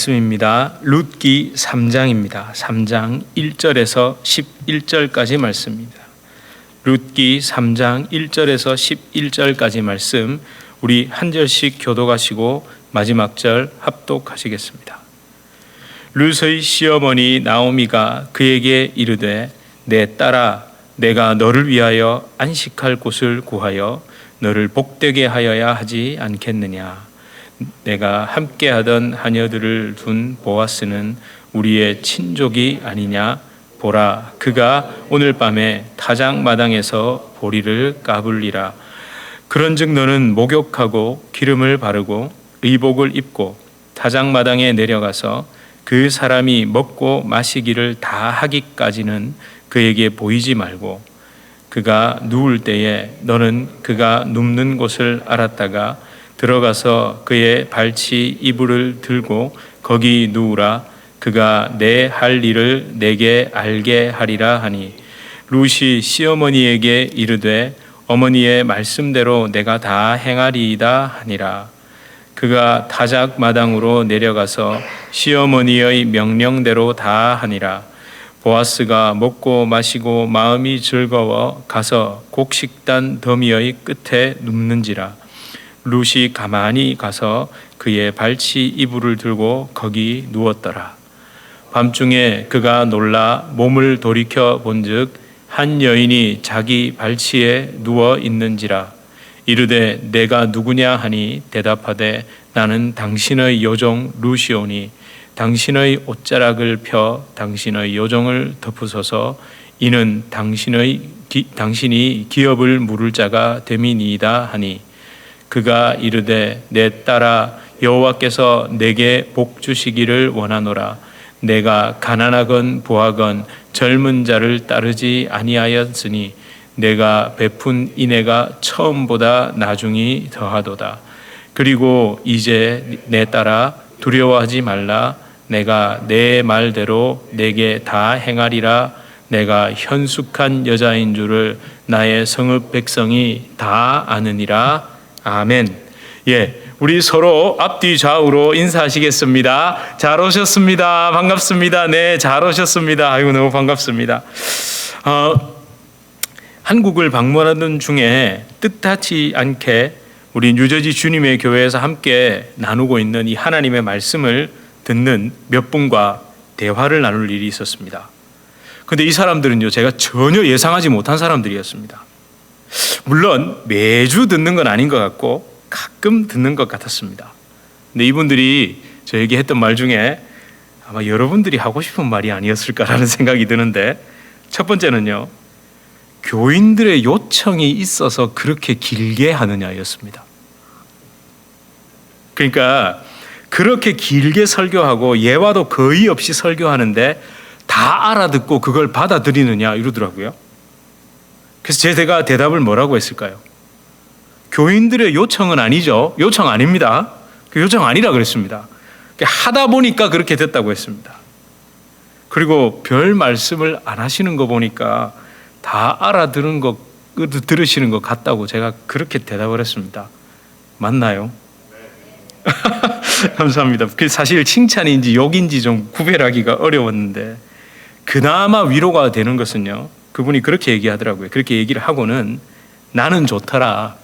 말씀입니다. 룻기 3장입니다. 3장 1절에서 11절까지 말씀입니다. 룻기 3장 1절에서 11절까지 말씀, 우리 한 절씩 교독하시고 마지막 절 합독하시겠습니다. 룻의 시어머니 나오미가 그에게 이르되, 내 딸아, 내가 너를 위하여 안식할 곳을 구하여 너를 복되게 하여야 하지 않겠느냐. 내가 함께하던 하녀들을 둔 보아스는 우리의 친족이 아니냐. 보라, 그가 오늘 밤에 타작마당에서 보리를 까불리라. 그런즉 너는 목욕하고 기름을 바르고 의복을 입고 타작마당에 내려가서 그 사람이 먹고 마시기를 다 하기까지는 그에게 보이지 말고, 그가 누울 때에 너는 그가 눕는 곳을 알았다가 들어가서 그의 발치 이불을 들고 거기 누우라. 그가 내 할 일을 내게 알게 하리라 하니, 룻이 시어머니에게 이르되, 어머니의 말씀대로 내가 다 행하리이다 하니라. 그가 타작마당으로 내려가서 시어머니의 명령대로 다 하니라. 보아스가 먹고 마시고 마음이 즐거워 가서 곡식단 더미의 끝에 눕는지라. 룻이 가만히 가서 그의 발치 이불을 들고 거기 누웠더라. 밤중에 그가 놀라 몸을 돌이켜 본즉 한 여인이 자기 발치에 누워 있는지라. 이르되, 내가 누구냐 하니 대답하되, 나는 당신의 여종 룻이오니 당신의 옷자락을 펴 당신의 여종을 덮으소서. 이는 당신이 기업을 물을 자가 됨이니이다 하니, 그가 이르되, 내 딸아, 여호와께서 내게 복 주시기를 원하노라. 내가 가난하건 부하건 젊은 자를 따르지 아니하였으니 내가 베푼 인애가 처음보다 나중이 더하도다. 그리고 이제 내 딸아, 두려워하지 말라. 내가 내 말대로 내게 다 행하리라. 내가 현숙한 여자인 줄을 나의 성읍 백성이 다 아느니라. 아멘. 우리 서로 앞뒤 좌우로 인사하시겠습니다. 잘 오셨습니다. 반갑습니다. 네, 잘 오셨습니다. 아이고, 너무 반갑습니다. 한국을 방문하던 중에 뜻하지 않게 우리 뉴저지 주님의 교회에서 함께 나누고 있는 이 하나님의 말씀을 듣는 몇 분과 대화를 나눌 일이 있었습니다. 그런데 이 사람들은요, 제가 전혀 예상하지 못한 사람들이었습니다. 물론 매주 듣는 건 아닌 것 같고 가끔 듣는 것 같았습니다. 근데 이분들이 저에게 했던 말 중에 아마 여러분들이 하고 싶은 말이 아니었을까라는 생각이 드는데, 첫 번째는요, 교인들의 요청이 있어서 그렇게 길게 하느냐였습니다. 그러니까 그렇게 길게 설교하고 예화도 거의 없이 설교하는데 다 알아듣고 그걸 받아들이느냐 이러더라고요. 그래서 제가 대답을 뭐라고 했을까요? 교인들의 요청은 아니죠. 요청 아닙니다. 그 요청 아니라 그랬습니다. 하다 보니까 그렇게 됐다고 했습니다. 그리고 별 말씀을 안 하시는 거 보니까 다 알아들은 거, 들으시는 것 같다고 제가 그렇게 대답을 했습니다. 맞나요? 감사합니다. 사실 칭찬인지 욕인지 좀 구별하기가 어려웠는데, 그나마 위로가 되는 것은요, 그분이 그렇게 얘기하더라고요. 그렇게 얘기를 하고는, 나는 좋더라.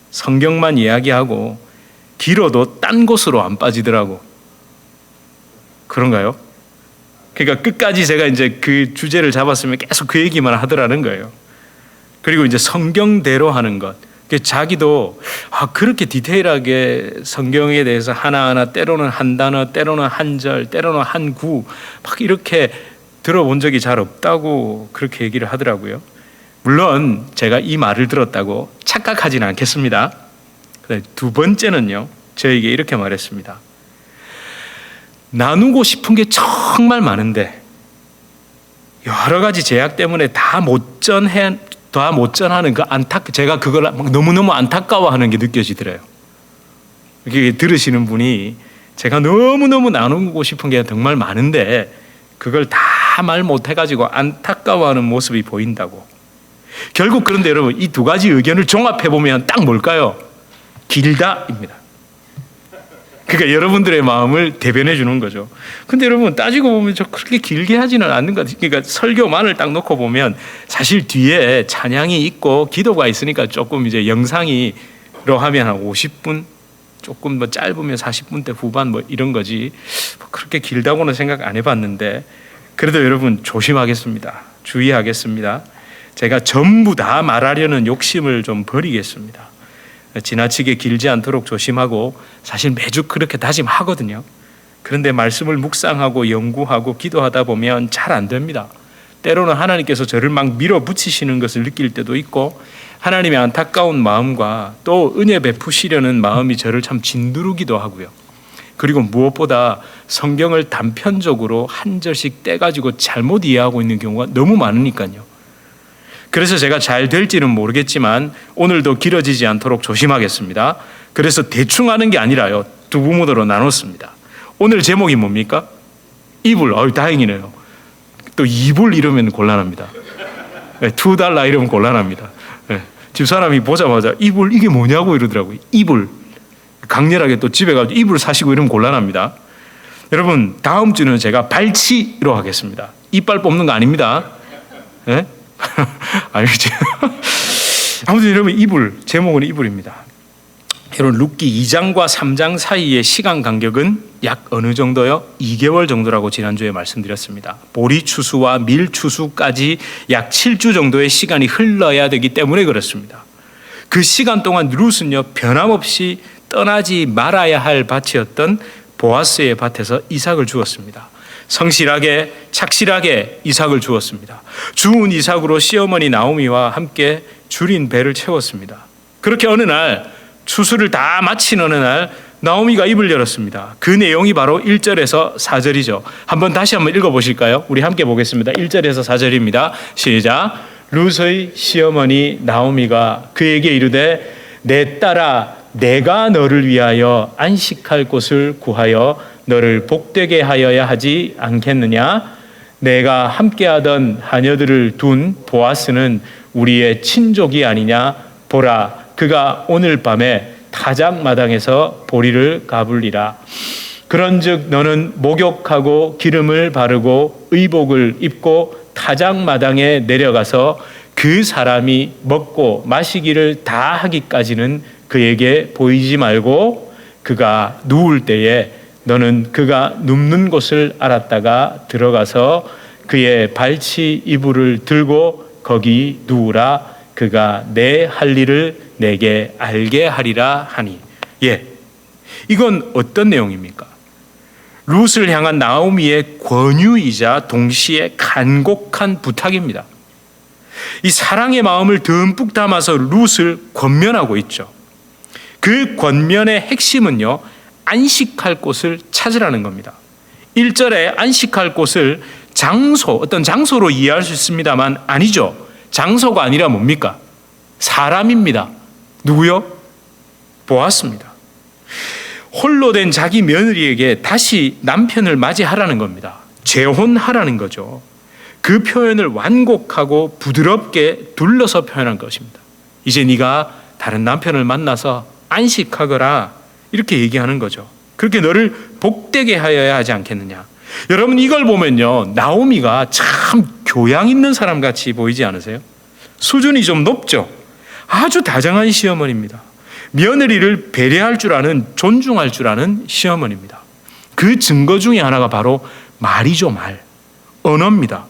성경만 이야기하고 길어도 딴 곳으로 안 빠지더라고. 그런가요? 그러니까 끝까지 제가 이제 그 주제를 잡았으면 계속 그 얘기만 하더라는 거예요. 그리고 이제 성경대로 하는 것. 자기도 그렇게 디테일하게 성경에 대해서 하나하나, 때로는 한 단어, 때로는 한 절, 때로는 한 구, 막 이렇게 들어본 적이 잘 없다고 그렇게 얘기를 하더라고요. 물론 제가 이 말을 들었다고 착각하지는 않겠습니다. 두 번째는요, 저에게 이렇게 말했습니다. 나누고 싶은 게 정말 많은데 여러 가지 제약 때문에 다 못 전하는 제가 그걸 너무너무 안타까워하는 게 느껴지더래요. 이렇게 들으시는 분이 제가 너무너무 나누고 싶은 게 정말 많은데 그걸 다 말 못해가지고 안타까워하는 모습이 보인다고. 결국 그런데 여러분, 이 두 가지 의견을 종합해보면 딱 뭘까요? 길다입니다. 그러니까 여러분들의 마음을 대변해 주는 거죠. 근데 여러분 따지고 보면 저 그렇게 길게 하지는 않는 것 같아요. 그러니까 설교만을 딱 놓고 보면 사실 뒤에 찬양이 있고 기도가 있으니까 조금 이제 영상이로 하면 한 50분, 조금 뭐 짧으면 40분대 후반 뭐 이런 거지 그렇게 길다고는 생각 안 해봤는데 그래도 여러분 조심하겠습니다. 주의하겠습니다. 제가 전부 다 말하려는 욕심을 좀 버리겠습니다. 지나치게 길지 않도록 조심하고 사실 매주 그렇게 다짐하거든요. 그런데 말씀을 묵상하고 연구하고 기도하다 보면 잘 안 됩니다. 때로는 하나님께서 저를 막 밀어붙이시는 것을 느낄 때도 있고 하나님의 안타까운 마음과 또 은혜 베푸시려는 마음이 저를 참 진두르기도 하고요. 그리고 무엇보다 성경을 단편적으로 한 절씩 떼가지고 잘못 이해하고 있는 경우가 너무 많으니까요. 그래서 제가 잘 될지는 모르겠지만 오늘도 길어지지 않도록 조심하겠습니다. 그래서 대충 하는 게 아니라요. 두 부문으로 나눴습니다. 오늘 제목이 뭡니까? 이불. 다행이네요. 또 이불 이러면 곤란합니다. $2 이러면 곤란합니다. 집사람이 보자마자 이불 이게 뭐냐고 이러더라고요. 이불. 강렬하게 또 집에 가서 이불 사시고 이러면 곤란합니다. 여러분 다음 주는 제가 발치로 하겠습니다. 이빨 뽑는 거 아닙니다. 네? 아니지. 아무튼 여러분 이불 제목은 이불입니다. 여러분 룻기 2장과 3장 사이의 시간 간격은 약 어느 정도요? 2개월 정도라고 지난주에 말씀드렸습니다. 보리 추수와 밀 추수까지 약 7주 정도의 시간이 흘러야 되기 때문에 그렇습니다. 그 시간 동안 룻은요 변함없이 떠나지 말아야 할 밭이었던 보아스의 밭에서 이삭을 주었습니다. 성실하게 착실하게 이삭을 주었습니다. 주운 이삭으로 시어머니 나오미와 함께 줄인 배를 채웠습니다. 그렇게 어느 날 추수를 다 마친 어느 날 나오미가 입을 열었습니다. 그 내용이 바로 1절에서 4절이죠. 다시 한번 읽어보실까요? 우리 함께 보겠습니다. 1절에서 4절입니다. 시작. 룻의 시어머니 나오미가 그에게 이르되 내 딸아 내가 너를 위하여 안식할 곳을 구하여 너를 복되게 하여야 하지 않겠느냐? 내가 함께하던 하녀들을 둔 보아스는 우리의 친족이 아니냐? 보라, 그가 오늘 밤에 타작마당에서 보리를 가불리라. 그런즉 너는 목욕하고 기름을 바르고 의복을 입고 타작마당에 내려가서 그 사람이 먹고 마시기를 다 하기까지는 그에게 보이지 말고 그가 누울 때에 너는 그가 눕는 곳을 알았다가 들어가서 그의 발치 이불을 들고 거기 누우라. 그가 내 할 일을 내게 알게 하리라 하니. 이건 어떤 내용입니까? 룻을 향한 나오미의 권유이자 동시에 간곡한 부탁입니다. 이 사랑의 마음을 듬뿍 담아서 룻을 권면하고 있죠. 그 권면의 핵심은요, 안식할 곳을 찾으라는 겁니다. 1절에 안식할 곳을 어떤 장소로 이해할 수 있습니다만 아니죠. 장소가 아니라 뭡니까? 사람입니다. 누구요? 보았습니다. 홀로 된 자기 며느리에게 다시 남편을 맞이하라는 겁니다. 재혼하라는 거죠. 그 표현을 완곡하고 부드럽게 둘러서 표현한 것입니다. 이제 네가 다른 남편을 만나서 안식하거라 이렇게 얘기하는 거죠. 그렇게 너를 복되게 하여야 하지 않겠느냐. 여러분 이걸 보면요 나오미가 참 교양 있는 사람 같이 보이지 않으세요? 수준이 좀 높죠. 아주 다정한 시어머니입니다. 며느리를 배려할 줄 아는, 존중할 줄 아는 시어머니입니다. 그 증거 중에 하나가 바로 말이죠. 언어입니다.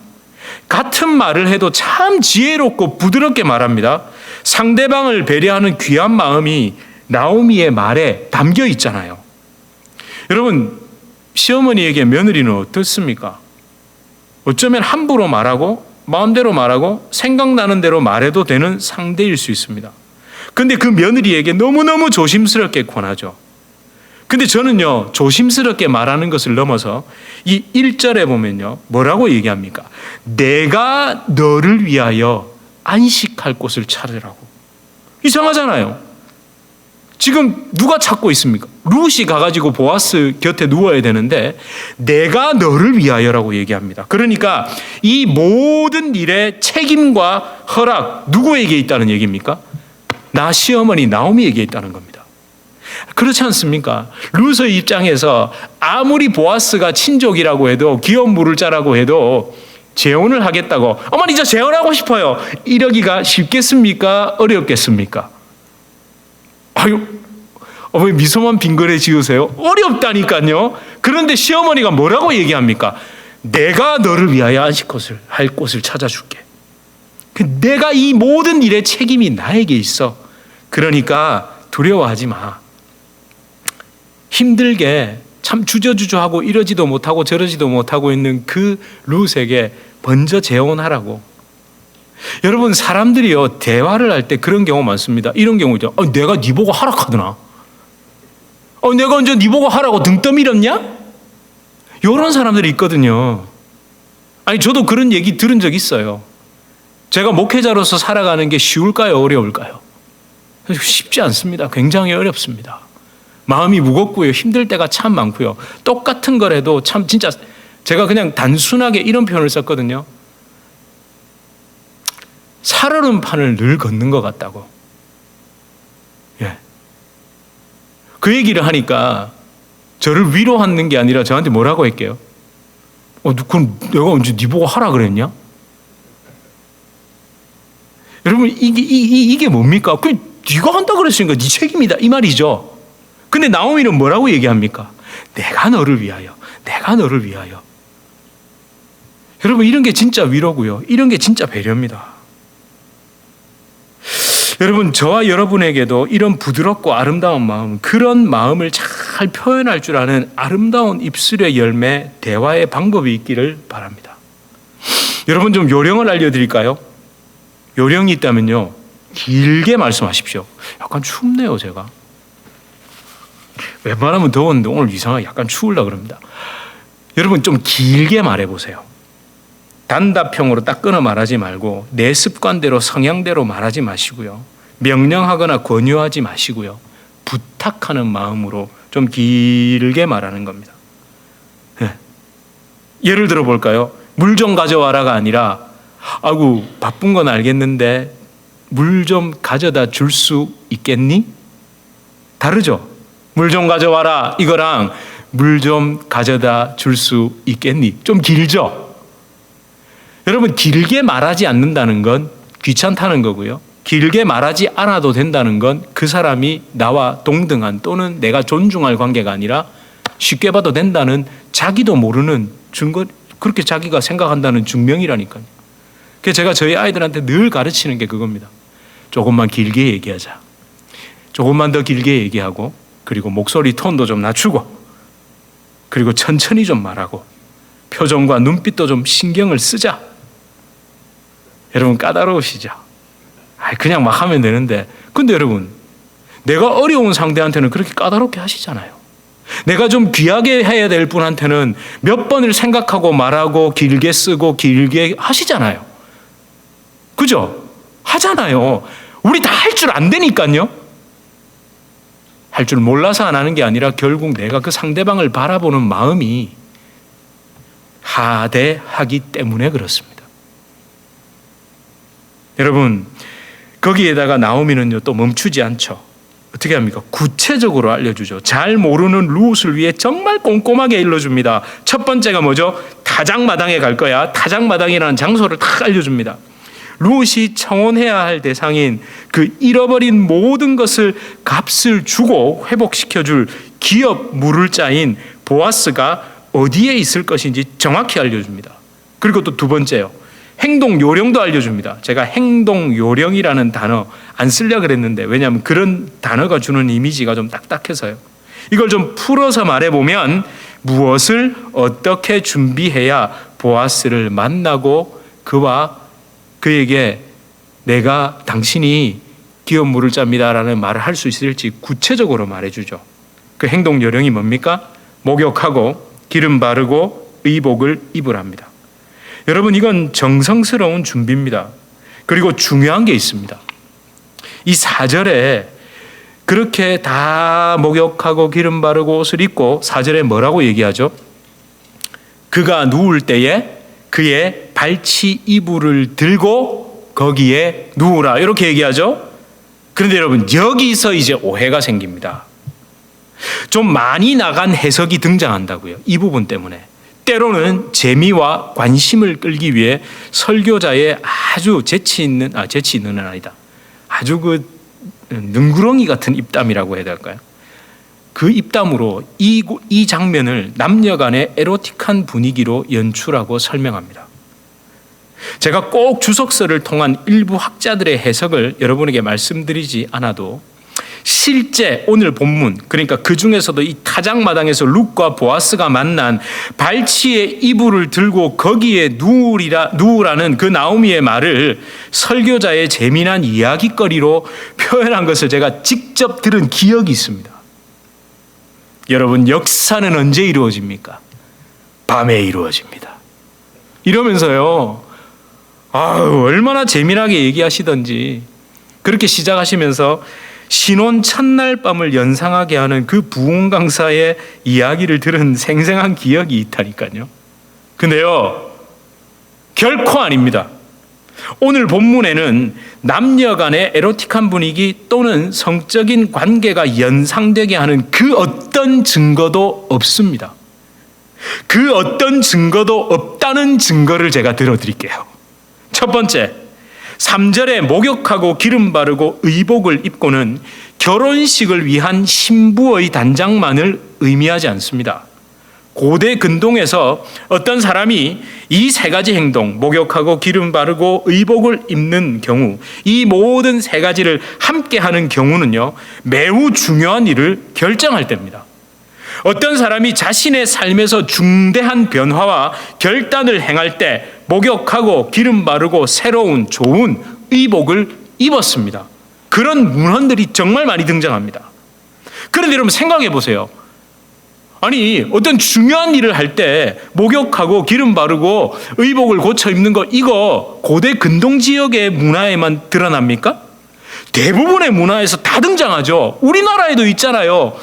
같은 말을 해도 참 지혜롭고 부드럽게 말합니다. 상대방을 배려하는 귀한 마음이 나오미의 말에 담겨 있잖아요. 여러분 시어머니에게 며느리는 어떻습니까? 어쩌면 함부로 말하고 마음대로 말하고 생각나는 대로 말해도 되는 상대일 수 있습니다. 근데 그 며느리에게 너무너무 조심스럽게 권하죠. 근데 저는요 조심스럽게 말하는 것을 넘어서 이 1절에 보면요 뭐라고 얘기합니까? 내가 너를 위하여 안식할 곳을 찾으라고. 이상하잖아요. 지금 누가 찾고 있습니까? 룻이 가가지고 보아스 곁에 누워야 되는데 내가 너를 위하여라고 얘기합니다. 그러니까 이 모든 일의 책임과 허락 누구에게 있다는 얘기입니까? 나 시어머니 나오미에게 있다는 겁니다. 그렇지 않습니까? 룻의 입장에서 아무리 보아스가 친족이라고 해도 귀여운 물을 짜라고 해도 재혼을 하겠다고, 어머니 저 재혼하고 싶어요, 이러기가 쉽겠습니까? 어렵겠습니까? 아유, 어머니 미소만 빙그레 지으세요. 어렵다니까요. 그런데 시어머니가 뭐라고 얘기합니까? 내가 너를 위하여 안식 곳을 할 곳을 찾아줄게. 내가 이 모든 일의 책임이 나에게 있어. 그러니까 두려워하지 마. 힘들게 참 주저주저하고 이러지도 못하고 저러지도 못하고 있는 그 룻에게 먼저 재혼하라고. 여러분, 사람들이요 대화를 할 때 그런 경우 많습니다. 이런 경우죠. 내가 네 보고 하라 카드나? 내가 언제 네 보고 하라고 등 떠밀었냐? 이런 사람들이 있거든요. 아니, 저도 그런 얘기 들은 적 있어요. 제가 목회자로서 살아가는 게 쉬울까요? 어려울까요? 쉽지 않습니다. 굉장히 어렵습니다. 마음이 무겁고요. 힘들 때가 참 많고요. 똑같은 거라도 참 진짜 제가 그냥 단순하게 이런 표현을 썼거든요. 살얼음판을 늘 걷는 것 같다고. 예. 그 얘기를 하니까 저를 위로하는 게 아니라 저한테 뭐라고 할게요? 그럼 내가 언제 네 보고 하라 그랬냐? 여러분, 이게 뭡니까? 네가 한다 그랬으니까 네 책임이다 이 말이죠. 근데 나오미는 뭐라고 얘기합니까? 내가 너를 위하여, 내가 너를 위하여. 여러분, 이런 게 진짜 위로고요. 이런 게 진짜 배려입니다. 여러분, 저와 여러분에게도 이런 부드럽고 아름다운 마음, 그런 마음을 잘 표현할 줄 아는 아름다운 입술의 열매, 대화의 방법이 있기를 바랍니다. 여러분, 좀 요령을 알려드릴까요? 요령이 있다면요, 길게 말씀하십시오. 약간 춥네요, 제가. 웬만하면 더웠는데 오늘 이상하게 약간 추우려고 그럽니다. 여러분, 좀 길게 말해보세요. 단답형으로 딱 끊어 말하지 말고 내 습관대로 성향대로 말하지 마시고요. 명령하거나 권유하지 마시고요. 부탁하는 마음으로 좀 길게 말하는 겁니다. 네. 예를 들어 볼까요? 물 좀 가져와라가 아니라, 아이고 바쁜 건 알겠는데 물 좀 가져다 줄 수 있겠니? 다르죠? 물 좀 가져와라 이거랑 물 좀 가져다 줄 수 있겠니? 좀 길죠? 여러분, 길게 말하지 않는다는 건 귀찮다는 거고요. 길게 말하지 않아도 된다는 건 그 사람이 나와 동등한 또는 내가 존중할 관계가 아니라 쉽게 봐도 된다는, 자기도 모르는 증거, 그렇게 자기가 생각한다는 증명이라니까요. 그래서 제가 저희 아이들한테 늘 가르치는 게 그겁니다. 조금만 길게 얘기하자. 조금만 더 길게 얘기하고, 그리고 목소리 톤도 좀 낮추고, 그리고 천천히 좀 말하고, 표정과 눈빛도 좀 신경을 쓰자. 여러분, 까다로우시죠? 그냥 막 하면 되는데, 근데 여러분, 내가 어려운 상대한테는 그렇게 까다롭게 하시잖아요. 내가 좀 귀하게 해야 될 분한테는 몇 번을 생각하고 말하고 길게 쓰고 길게 하시잖아요. 그죠? 하잖아요. 우리 다 할 줄 안 되니까요. 할 줄 몰라서 안 하는 게 아니라 결국 내가 그 상대방을 바라보는 마음이 하대하기 때문에 그렇습니다. 여러분, 거기에다가 나오미는요 또 멈추지 않죠. 어떻게 합니까? 구체적으로 알려주죠. 잘 모르는 룻을 위해 정말 꼼꼼하게 일러줍니다. 첫 번째가 뭐죠? 타작마당에 갈 거야. 타작마당이라는 장소를 다 알려줍니다. 룻이 청혼해야 할 대상인 그 잃어버린 모든 것을 값을 주고 회복시켜줄 기업 물을 자인 보아스가 어디에 있을 것인지 정확히 알려줍니다. 그리고 또 두 번째요, 행동 요령도 알려줍니다. 제가 행동 요령이라는 단어 안 쓰려고 그랬는데, 왜냐하면 그런 단어가 주는 이미지가 좀 딱딱해서요. 이걸 좀 풀어서 말해보면, 무엇을 어떻게 준비해야 보아스를 만나고 그에게 내가 당신이 기업 물을 짭니다라는 말을 할 수 있을지 구체적으로 말해주죠. 그 행동 요령이 뭡니까? 목욕하고 기름 바르고 의복을 입으랍니다. 여러분, 이건 정성스러운 준비입니다. 그리고 중요한 게 있습니다. 이 4절에 그렇게 다 목욕하고 기름 바르고 옷을 입고 4절에 뭐라고 얘기하죠? 그가 누울 때에 그의 발치 이불을 들고 거기에 누우라, 이렇게 얘기하죠. 그런데 여러분, 여기서 이제 오해가 생깁니다. 좀 많이 나간 해석이 등장한다고요. 이 부분 때문에. 때로는 재미와 관심을 끌기 위해 설교자의 아주 재치있는 아니다. 아주 능구렁이 같은 입담이라고 해야 될까요? 그 입담으로 이 장면을 남녀 간의 에로틱한 분위기로 연출하고 설명합니다. 제가 꼭 주석서를 통한 일부 학자들의 해석을 여러분에게 말씀드리지 않아도 실제 오늘 본문, 그러니까 그 중에서도 이 타작마당에서 룻과 보아스가 만난 발치의 이불을 들고 거기에 누우라는 그 나오미의 말을 설교자의 재미난 이야기거리로 표현한 것을 제가 직접 들은 기억이 있습니다. 여러분, 역사는 언제 이루어집니까? 밤에 이루어집니다. 이러면서요, 얼마나 재미나게 얘기하시던지 그렇게 시작하시면서 신혼 첫날 밤을 연상하게 하는 그 부흥 강사의 이야기를 들은 생생한 기억이 있다니까요. 근데요, 결코 아닙니다. 오늘 본문에는 남녀 간의 에로틱한 분위기 또는 성적인 관계가 연상되게 하는 그 어떤 증거도 없습니다. 그 어떤 증거도 없다는 증거를 제가 들어드릴게요. 첫 번째, 3절에 목욕하고 기름 바르고 의복을 입고는 결혼식을 위한 신부의 단장만을 의미하지 않습니다. 고대 근동에서 어떤 사람이 이 세 가지 행동, 목욕하고 기름 바르고 의복을 입는 경우, 이 모든 세 가지를 함께 하는 경우는요, 매우 중요한 일을 결정할 때입니다. 어떤 사람이 자신의 삶에서 중대한 변화와 결단을 행할 때 목욕하고 기름 바르고 새로운 좋은 의복을 입었습니다. 그런 문헌들이 정말 많이 등장합니다. 그런데 여러분 생각해 보세요. 아니, 어떤 중요한 일을 할 때 목욕하고 기름 바르고 의복을 고쳐 입는 거, 이거 고대 근동 지역의 문화에만 드러납니까? 대부분의 문화에서 다 등장하죠. 우리나라에도 있잖아요.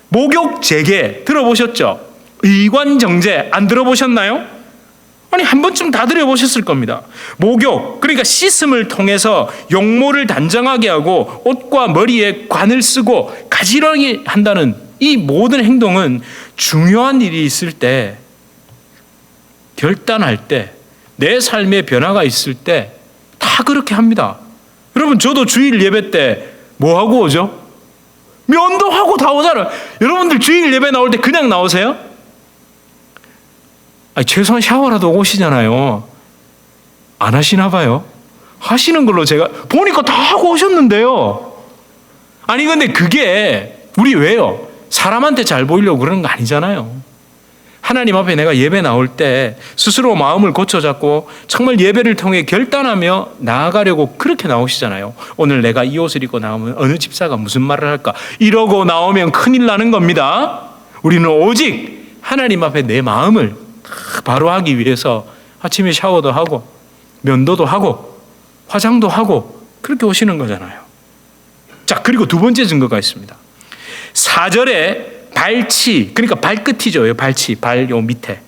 목욕 재개 들어보셨죠? 의관정제 안 들어보셨나요? 아니, 한 번쯤 다 들어보셨을 겁니다. 목욕, 그러니까 씻음을 통해서 용모를 단정하게 하고 옷과 머리에 관을 쓰고 가지런히 한다는 이 모든 행동은 중요한 일이 있을 때, 결단할 때, 내 삶에 변화가 있을 때 다 그렇게 합니다. 여러분, 저도 주일 예배 때 뭐 하고 오죠? 면도하고 다 오잖아요. 여러분들 주일 예배 나올 때 그냥 나오세요? 최소한 샤워라도 오시잖아요. 안 하시나 봐요. 하시는 걸로 제가 보니까 다 하고 오셨는데요. 아니, 근데 그게 우리 왜요? 사람한테 잘 보이려고 그러는 거 아니잖아요. 하나님 앞에 내가 예배 나올 때 스스로 마음을 고쳐잡고 정말 예배를 통해 결단하며 나아가려고 그렇게 나오시잖아요. 오늘 내가 이 옷을 입고 나오면 어느 집사가 무슨 말을 할까? 이러고 나오면 큰일 나는 겁니다. 우리는 오직 하나님 앞에 내 마음을 바로 하기 위해서 아침에 샤워도 하고 면도도 하고 화장도 하고 그렇게 오시는 거잖아요. 자, 그리고 두 번째 증거가 있습니다. 4절에 발치, 그러니까 발끝이죠. 발치, 발 요 밑에.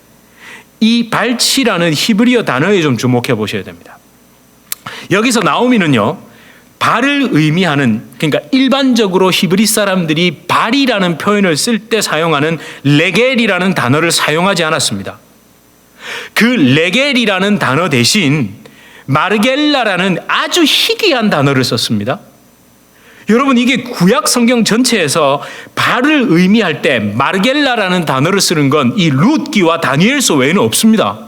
이 발치라는 히브리어 단어에 좀 주목해 보셔야 됩니다. 여기서 나오미는요, 발을 의미하는, 그러니까 일반적으로 히브리 사람들이 발이라는 표현을 쓸 때 사용하는 레겔이라는 단어를 사용하지 않았습니다. 그 레겔이라는 단어 대신 마르겔라라는 아주 희귀한 단어를 썼습니다. 여러분, 이게 구약 성경 전체에서 발을 의미할 때 마르겔라라는 단어를 쓰는 건 이 룻기와 다니엘서 외에는 없습니다.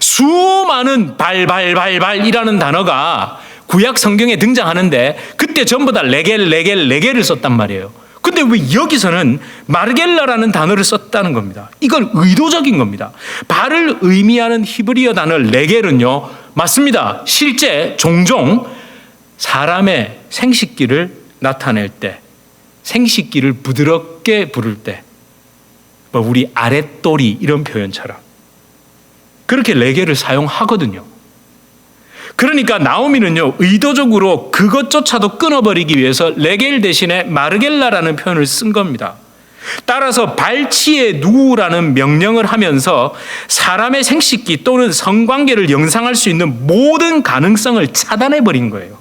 수많은 발이라는 단어가 구약 성경에 등장하는데 그때 전부 다 레겔을 썼단 말이에요. 근데 왜 여기서는 마르겔라라는 단어를 썼다는 겁니다. 이건 의도적인 겁니다. 발을 의미하는 히브리어 단어 레겔은요, 맞습니다. 실제 종종 사람의 생식기를 나타낼 때, 생식기를 부드럽게 부를 때, 우리 아랫도리 이런 표현처럼 그렇게 레겔을 사용하거든요. 그러니까 나오미는요, 의도적으로 그것조차도 끊어버리기 위해서 레겔 대신에 마르겔라라는 표현을 쓴 겁니다. 따라서 발치에 누우라는 명령을 하면서 사람의 생식기 또는 성관계를 영상할 수 있는 모든 가능성을 차단해버린 거예요.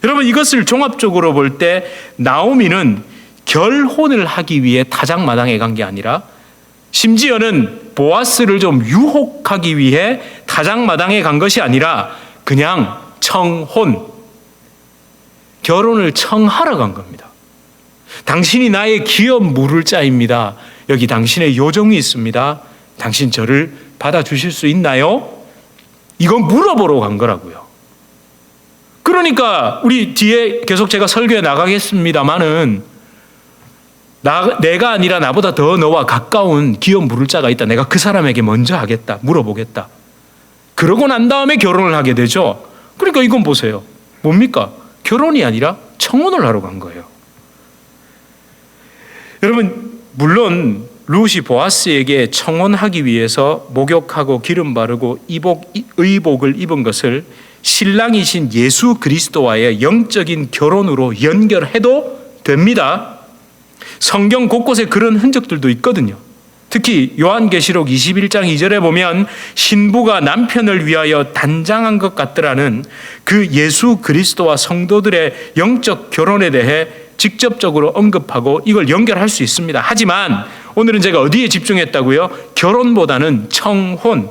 여러분, 이것을 종합적으로 볼 때 나오미는 결혼을 하기 위해 타작마당에 간 게 아니라 심지어는 보아스를 좀 유혹하기 위해 타작마당에 간 것이 아니라 그냥 청혼, 결혼을 청하러 간 겁니다. 당신이 나의 기업 물을 자입니다. 여기 당신의 요정이 있습니다. 당신 저를 받아주실 수 있나요? 이건 물어보러 간 거라고요. 그러니까 우리 뒤에 계속 제가 설교에 나가겠습니다마는 내가 아니라 나보다 더 너와 가까운 기업 물을 자가 있다. 내가 그 사람에게 먼저 하겠다. 물어보겠다. 그러고 난 다음에 결혼을 하게 되죠. 그러니까 이건 보세요. 뭡니까? 결혼이 아니라 청혼을 하러 간 거예요. 여러분, 물론 룻이 보아스에게 청혼하기 위해서 목욕하고 기름 바르고 의복을 입은 것을 신랑이신 예수 그리스도와의 영적인 결혼으로 연결해도 됩니다. 성경 곳곳에 그런 흔적들도 있거든요. 특히 요한계시록 21장 2절에 보면 신부가 남편을 위하여 단장한 것 같더라는 그 예수 그리스도와 성도들의 영적 결혼에 대해 직접적으로 언급하고 이걸 연결할 수 있습니다. 하지만 오늘은 제가 어디에 집중했다고요? 결혼보다는 청혼,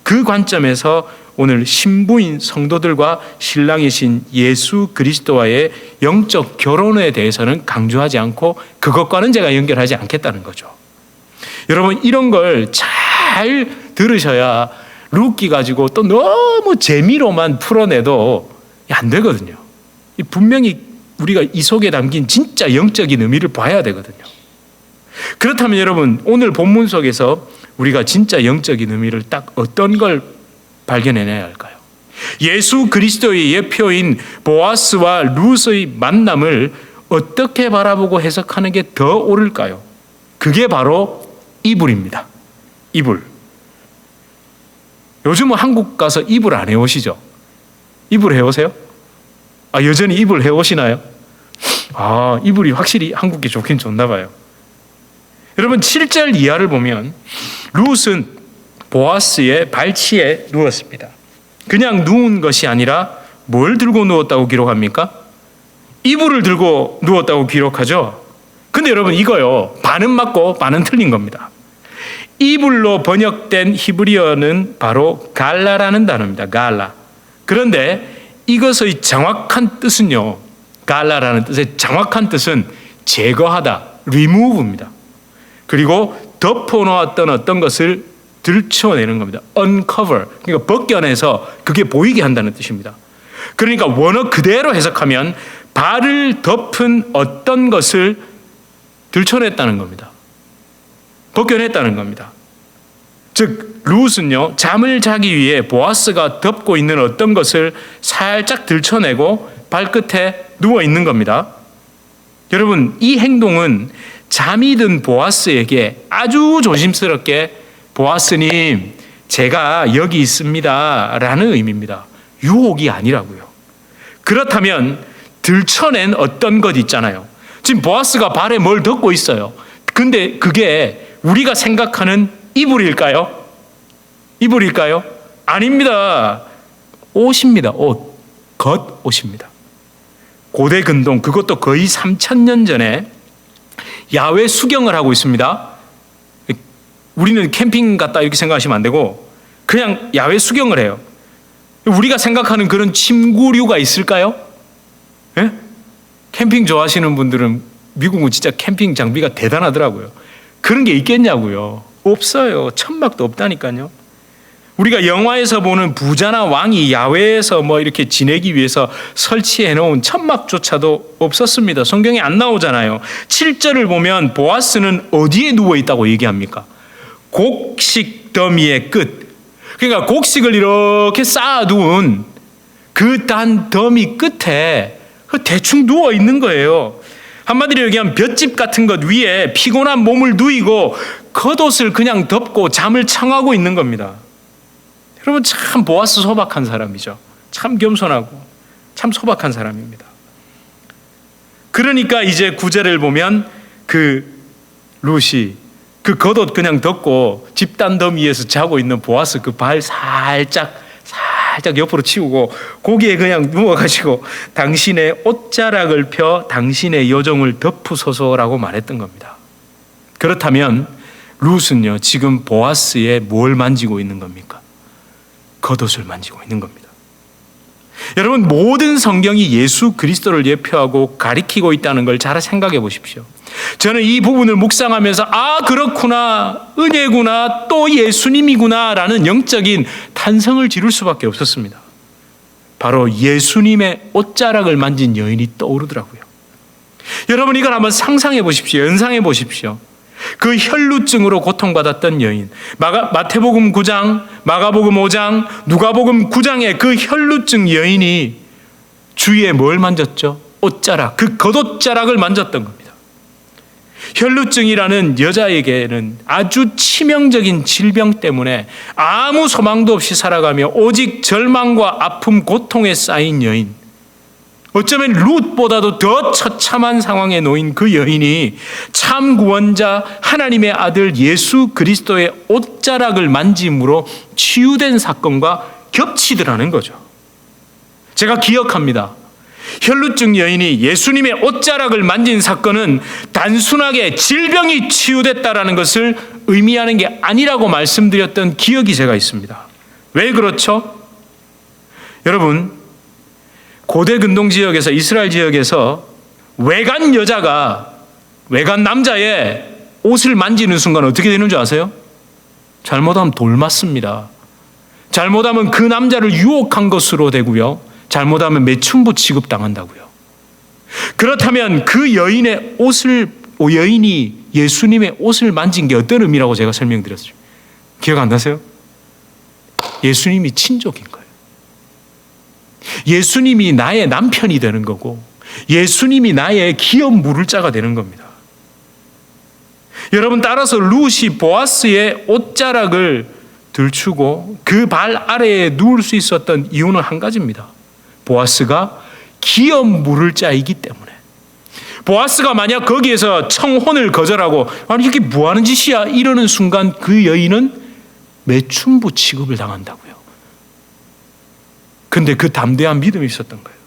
그 관점에서 오늘 신부인 성도들과 신랑이신 예수 그리스도와의 영적 결혼에 대해서는 강조하지 않고 그것과는 제가 연결하지 않겠다는 거죠. 여러분, 이런 걸 잘 들으셔야 룻기 가지고 또 너무 재미로만 풀어내도 안 되거든요. 분명히 우리가 이 속에 담긴 진짜 영적인 의미를 봐야 되거든요. 그렇다면 여러분, 오늘 본문 속에서 우리가 진짜 영적인 의미를 딱 어떤 걸 발견해내야 할까요? 예수 그리스도의 예표인 보아스와 룻의 만남을 어떻게 바라보고 해석하는 게 더 옳을까요? 그게 바로 이불입니다. 이불. 요즘은 한국 가서 이불 안 해오시죠? 이불 해오세요? 여전히 이불 해오시나요? 이불이 확실히 한국에 좋긴 좋나 봐요. 여러분, 7절 이하를 보면 룻은 보아스의 발치에 누웠습니다. 그냥 누운 것이 아니라 뭘 들고 누웠다고 기록합니까? 이불을 들고 누웠다고 기록하죠. 근데 여러분, 이거요, 반은 맞고 반은 틀린 겁니다. 이불로 번역된 히브리어는 바로 갈라라는 단어입니다. 갈라. 그런데 이것의 정확한 뜻은요, 갈라라는 뜻의 정확한 뜻은 제거하다, remove입니다. 그리고 덮어놓았던 어떤 것을 들춰내는 겁니다. uncover, 그러니까 벗겨내서 그게 보이게 한다는 뜻입니다. 그러니까 원어 그대로 해석하면 발을 덮은 어떤 것을 들춰냈다는 겁니다. 벗겨냈다는 겁니다. 즉 룻은요, 잠을 자기 위해 보아스가 덮고 있는 어떤 것을 살짝 들춰내고 발끝에 누워 있는 겁니다. 여러분, 이 행동은 잠이 든 보아스에게 아주 조심스럽게 보아스님, 제가 여기 있습니다 라는 의미입니다. 유혹이 아니라고요. 그렇다면 들춰낸 어떤 것 있잖아요. 지금 보아스가 발에 뭘 덮고 있어요. 근데 그게 우리가 생각하는 이불일까요? 이불일까요? 아닙니다. 옷입니다. 옷. 겉옷입니다. 고대 근동, 그것도 거의 3000년 전에 야외 수경을 하고 있습니다. 우리는 캠핑 갔다 이렇게 생각하시면 안 되고 그냥 야외 수경을 해요. 우리가 생각하는 그런 침구류가 있을까요? 예? 캠핑 좋아하시는 분들은 미국은 진짜 캠핑 장비가 대단하더라고요. 그런 게 있겠냐고요. 없어요. 천막도 없다니까요. 우리가 영화에서 보는 부자나 왕이 야외에서 뭐 이렇게 지내기 위해서 설치해 놓은 천막조차도 없었습니다. 성경에 안 나오잖아요. 7절을 보면 보아스는 어디에 누워 있다고 얘기합니까? 곡식 더미의 끝. 그러니까 곡식을 이렇게 쌓아두은 그 단 더미 끝에 대충 누워 있는 거예요. 한마디로 얘기하면 볏짚 같은 것 위에 피곤한 몸을 누이고 겉옷을 그냥 덮고 잠을 청하고 있는 겁니다. 여러분, 참 보아스 소박한 사람이죠. 참 겸손하고 참 소박한 사람입니다. 그러니까 이제 9절을 보면 그 룻이 그 겉옷 그냥 덮고 집단 더미에서 자고 있는 보아스 그 발 살짝 살짝 옆으로 치우고 거기에 그냥 누워가지고 당신의 옷자락을 펴 당신의 여종을 덮으소서라고 말했던 겁니다. 그렇다면 룻은요, 지금 보아스의 뭘 만지고 있는 겁니까? 겉옷을 만지고 있는 겁니다. 여러분, 모든 성경이 예수 그리스도를 예표하고 가리키고 있다는 걸 잘 생각해 보십시오. 저는 이 부분을 묵상하면서 그렇구나, 은혜구나, 또 예수님이구나 라는 영적인 탄성을 지를 수밖에 없었습니다. 바로 예수님의 옷자락을 만진 여인이 떠오르더라고요. 여러분, 이걸 한번 상상해 보십시오. 연상해 보십시오. 그 혈루증으로 고통받았던 여인, 마태복음 9장, 마가복음 5장, 누가복음 9장의 그 혈루증 여인이 주위에 뭘 만졌죠? 옷자락, 그 겉옷자락을 만졌던 겁니다. 혈루증이라는 여자에게는 아주 치명적인 질병 때문에 아무 소망도 없이 살아가며 오직 절망과 아픔, 고통에 쌓인 여인, 어쩌면 룻보다도 더 처참한 상황에 놓인 그 여인이 참 구원자 하나님의 아들 예수 그리스도의 옷자락을 만짐으로 치유된 사건과 겹치더라는 거죠. 제가 기억합니다. 혈루증 여인이 예수님의 옷자락을 만진 사건은 단순하게 질병이 치유됐다라는 것을 의미하는 게 아니라고 말씀드렸던 기억이 제가 있습니다. 왜 그렇죠? 여러분, 고대 근동 지역에서, 이스라엘 지역에서 외간 여자가 외간 남자의 옷을 만지는 순간 어떻게 되는 줄 아세요? 잘못하면 돌 맞습니다. 잘못하면 그 남자를 유혹한 것으로 되고요. 잘못하면 매춘부 취급당한다고요. 그렇다면 그 여인이 예수님의 옷을 만진 게 어떤 의미라고 제가 설명드렸어요. 기억 안 나세요? 예수님이 친족인 거예요. 예수님이 나의 남편이 되는 거고, 예수님이 나의 기업 물을 자가 되는 겁니다. 여러분, 따라서 룻이 보아스의 옷자락을 들추고 그 발 아래에 누울 수 있었던 이유는 한 가지입니다. 보아스가 기업 물을 자이기 때문에. 보아스가 만약 거기에서 청혼을 거절하고 아니 이게 뭐하는 짓이야 이러는 순간 그 여인은 매춘부 취급을 당한다고요. 근데 그 담대한 믿음이 있었던 거예요.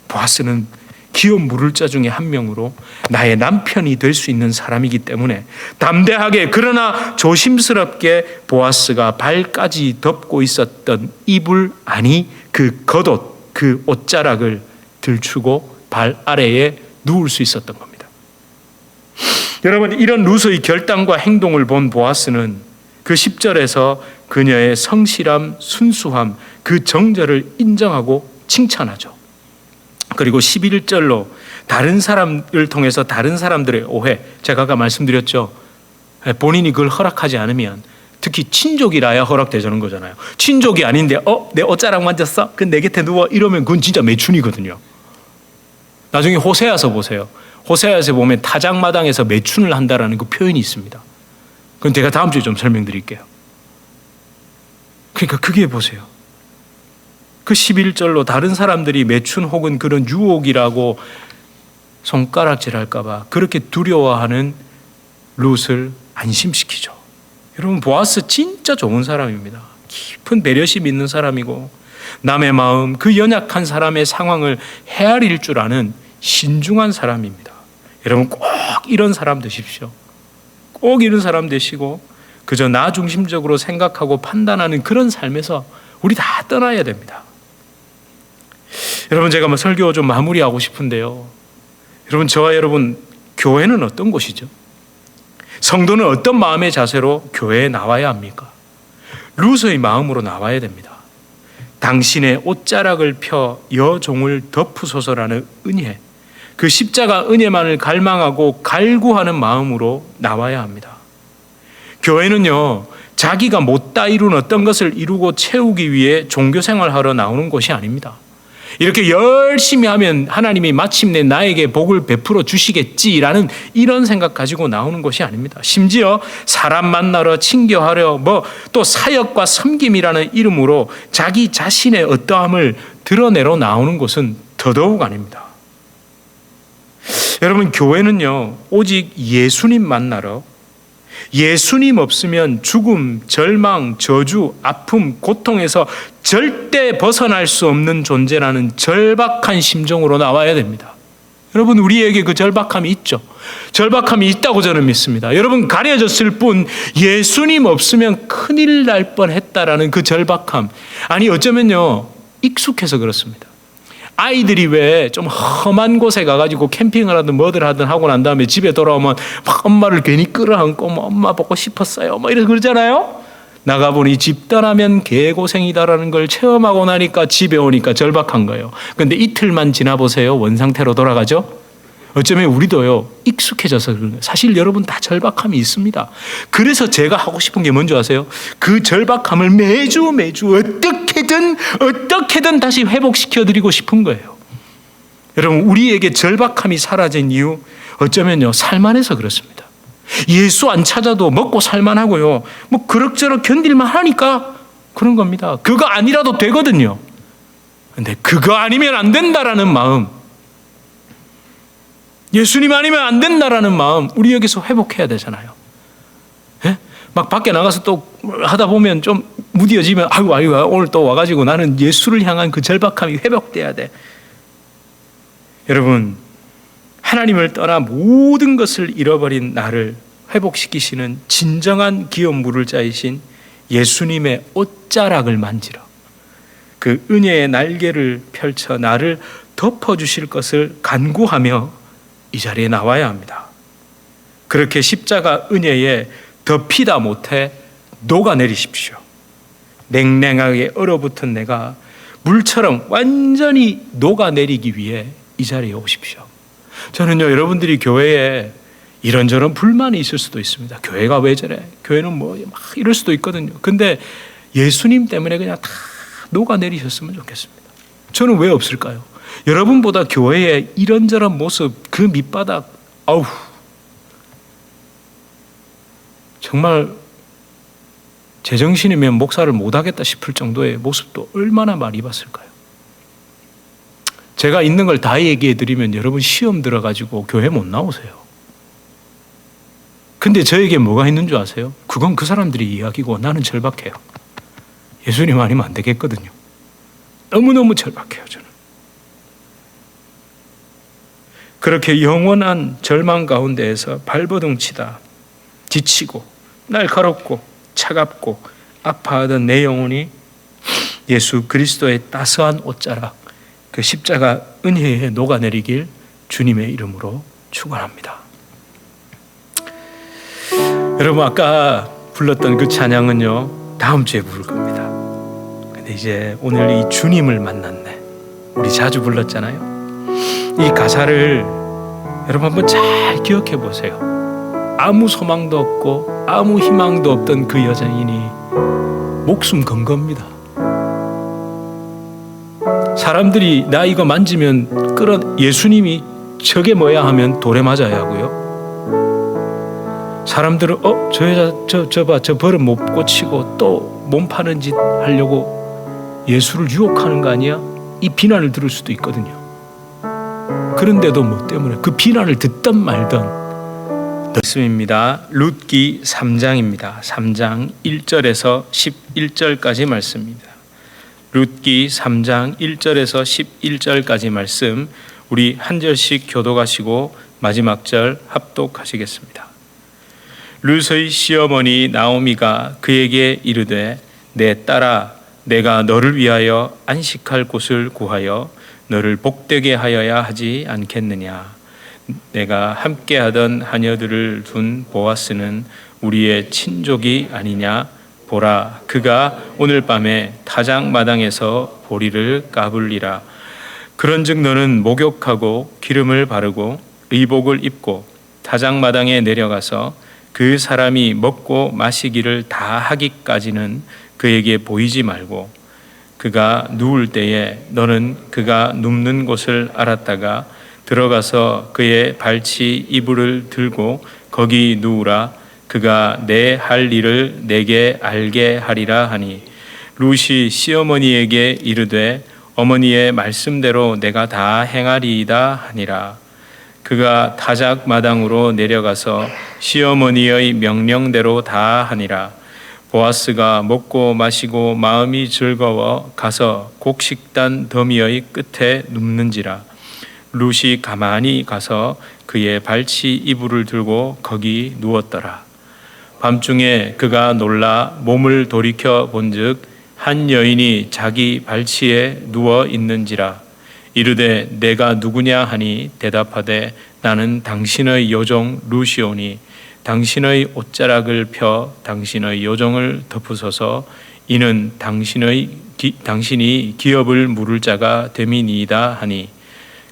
보아스는 기업 물을 자 중에 한 명으로 나의 남편이 될 수 있는 사람이기 때문에 담대하게 그러나 조심스럽게 보아스가 발까지 덮고 있었던 이불, 아니 그 겉옷, 그 옷자락을 들추고 발 아래에 누울 수 있었던 겁니다. 여러분, 이런 룻의 결단과 행동을 본 보아스는 그 10절에서 그녀의 성실함, 순수함, 그 정절을 인정하고 칭찬하죠. 그리고 11절로 다른 사람을 통해서 다른 사람들의 오해, 제가 아까 말씀드렸죠. 본인이 그걸 허락하지 않으면, 특히 친족이라야 허락되자는 거잖아요. 친족이 아닌데 내 옷자락 만졌어? 그 내 곁에 누워? 이러면 그건 진짜 매춘이거든요. 나중에 호세아서 보세요. 호세아서 보면 타작마당에서 매춘을 한다라는 그 표현이 있습니다. 그건 제가 다음 주에 좀 설명드릴게요. 그러니까 그게 보세요. 그 11절로 다른 사람들이 매춘 혹은 그런 유혹이라고 손가락질할까 봐 그렇게 두려워하는 룻을 안심시키죠. 여러분, 보아스 진짜 좋은 사람입니다. 깊은 배려심 있는 사람이고 남의 마음, 그 연약한 사람의 상황을 헤아릴 줄 아는 신중한 사람입니다. 여러분, 꼭 이런 사람 되십시오. 꼭 이런 사람 되시고 그저 나 중심적으로 생각하고 판단하는 그런 삶에서 우리 다 떠나야 됩니다. 여러분, 제가 설교 좀 마무리하고 싶은데요. 여러분, 저와 여러분, 교회는 어떤 곳이죠? 성도는 어떤 마음의 자세로 교회에 나와야 합니까? 룻의 마음으로 나와야 됩니다. 당신의 옷자락을 펴 여종을 덮으소서라는 은혜, 그 십자가 은혜만을 갈망하고 갈구하는 마음으로 나와야 합니다. 교회는요, 자기가 못다 이룬 어떤 것을 이루고 채우기 위해 종교생활하러 나오는 곳이 아닙니다. 이렇게 열심히 하면 하나님이 마침내 나에게 복을 베풀어 주시겠지라는 이런 생각 가지고 나오는 것이 아닙니다. 심지어 사람 만나러 친교하려 또 사역과 섬김이라는 이름으로 자기 자신의 어떠함을 드러내러 나오는 것은 더더욱 아닙니다. 여러분, 교회는요, 오직 예수님 만나러 예수님 없으면 죽음, 절망, 저주, 아픔, 고통에서 절대 벗어날 수 없는 존재라는 절박한 심정으로 나와야 됩니다. 여러분, 우리에게 그 절박함이 있죠. 절박함이 있다고 저는 믿습니다. 여러분, 가려졌을 뿐 예수님 없으면 큰일 날 뻔했다라는 그 절박함. 아니, 어쩌면요, 익숙해서 그렇습니다. 아이들이 왜 좀 험한 곳에 가가지고 캠핑을 하든 뭐들 하든 하고 난 다음에 집에 돌아오면 막 엄마를 괜히 끌어안고 뭐 엄마 보고 싶었어요 뭐 이래서 그러잖아요. 나가보니 집 떠나면 개고생이다라는 걸 체험하고 나니까 집에 오니까 절박한 거예요. 그런데 이틀만 지나보세요. 원상태로 돌아가죠. 어쩌면 우리도요, 익숙해져서 그런 거예요. 사실 여러분 다 절박함이 있습니다. 그래서 제가 하고 싶은 게 뭔지 아세요? 그 절박함을 매주 어떻게든 다시 회복시켜드리고 싶은 거예요. 여러분, 우리에게 절박함이 사라진 이유, 어쩌면요, 살만해서 그렇습니다. 예수 안 찾아도 먹고 살만하고요, 뭐 그럭저럭 견딜만 하니까 그런 겁니다. 그거 아니라도 되거든요. 근데 그거 아니면 안 된다라는 마음, 예수님 아니면 안 된다라는 마음, 우리에게서 회복해야 되잖아요. 예? 막 밖에 나가서 또 하다 보면 좀 무뎌지면 아이고 오늘 또 와가지고 나는 예수를 향한 그 절박함이 회복돼야 돼. 여러분, 하나님을 떠나 모든 것을 잃어버린 나를 회복시키시는 진정한 기업 물을 자이신 예수님의 옷자락을 만지러 그 은혜의 날개를 펼쳐 나를 덮어주실 것을 간구하며 이 자리에 나와야 합니다. 그렇게 십자가 은혜에 덮이다 못해 녹아내리십시오. 냉랭하게 얼어붙은 내가 물처럼 완전히 녹아내리기 위해 이 자리에 오십시오. 저는요, 여러분들이 교회에 이런저런 불만이 있을 수도 있습니다. 교회가 왜 저래? 교회는 뭐 막 이럴 수도 있거든요. 근데 예수님 때문에 그냥 다 녹아내리셨으면 좋겠습니다. 저는 왜 없을까요? 여러분보다 교회의 이런저런 모습, 그 밑바닥, 정말 제정신이면 목사를 못하겠다 싶을 정도의 모습도 얼마나 많이 봤을까요? 제가 있는 걸 다 얘기해 드리면 여러분 시험 들어가지고 교회 못 나오세요. 근데 저에게 뭐가 있는 줄 아세요? 그건 그 사람들이 이야기고 나는 절박해요. 예수님 아니면 안 되겠거든요. 너무너무 절박해요, 저는. 그렇게 영원한 절망 가운데에서 발버둥 치다 지치고 날카롭고 차갑고 아파하던 내 영혼이 예수 그리스도의 따스한 옷자락, 그 십자가 은혜에 녹아내리길 주님의 이름으로 축원합니다. 여러분, 아까 불렀던 그 찬양은요, 다음 주에 부를 겁니다. 근데 이제 오늘 이 주님을 만났네, 우리 자주 불렀잖아요. 이 가사를 여러분 한번 잘 기억해 보세요. 아무 소망도 없고 아무 희망도 없던 그 여자인이 목숨 건 겁니다. 사람들이 나 이거 만지면 예수님이 저게 뭐야 하면 돌에 맞아야 하고요. 사람들은 저 여자 저 버릇 못 고치고 또 몸 파는 짓 하려고 예수를 유혹하는 거 아니야? 이 비난을 들을 수도 있거든요. 그런데도 뭐 때문에 그 비난을 듣던 말던 말씀입니다. 룻기 3장입니다. 3장 1절에서 11절까지 말씀입니다. 룻기 3장 1절에서 11절까지 말씀, 우리 한 절씩 교독하시고 마지막 절 합독하시겠습니다. 룻의 시어머니 나오미가 그에게 이르되, 내 딸아, 내가 너를 위하여 안식할 곳을 구하여 너를 복되게 하여야 하지 않겠느냐. 내가 함께하던 하녀들을 둔 보아스는 우리의 친족이 아니냐. 보라, 그가 오늘 밤에 타작마당에서 보리를 까불리라. 그런즉 너는 목욕하고 기름을 바르고 의복을 입고 타작마당에 내려가서 그 사람이 먹고 마시기를 다 하기까지는 그에게 보이지 말고, 그가 누울 때에 너는 그가 눕는 곳을 알았다가 들어가서 그의 발치 이불을 들고 거기 누우라. 그가 내 할 일을 내게 알게 하리라 하니, 룻이 시어머니에게 이르되, 어머니의 말씀대로 내가 다 행하리이다 하니라. 그 그가 타작 마당으로 내려가서 시어머니의 명령대로 다 하니라. 보아스가 먹고 마시고 마음이 즐거워 가서 곡식단 더미의 끝에 눕는지라. 룻이 가만히 가서 그의 발치 이불을 들고 거기 누웠더라. 밤중에 그가 놀라 몸을 돌이켜 본즉 한 여인이 자기 발치에 누워 있는지라. 이르되 내가 누구냐 하니 대답하되 나는 당신의 여종 룻이오니 당신의 옷자락을 펴 당신의 여종을 덮으소서. 이는 당신이 기업을 물을 자가 됨이니이다 하니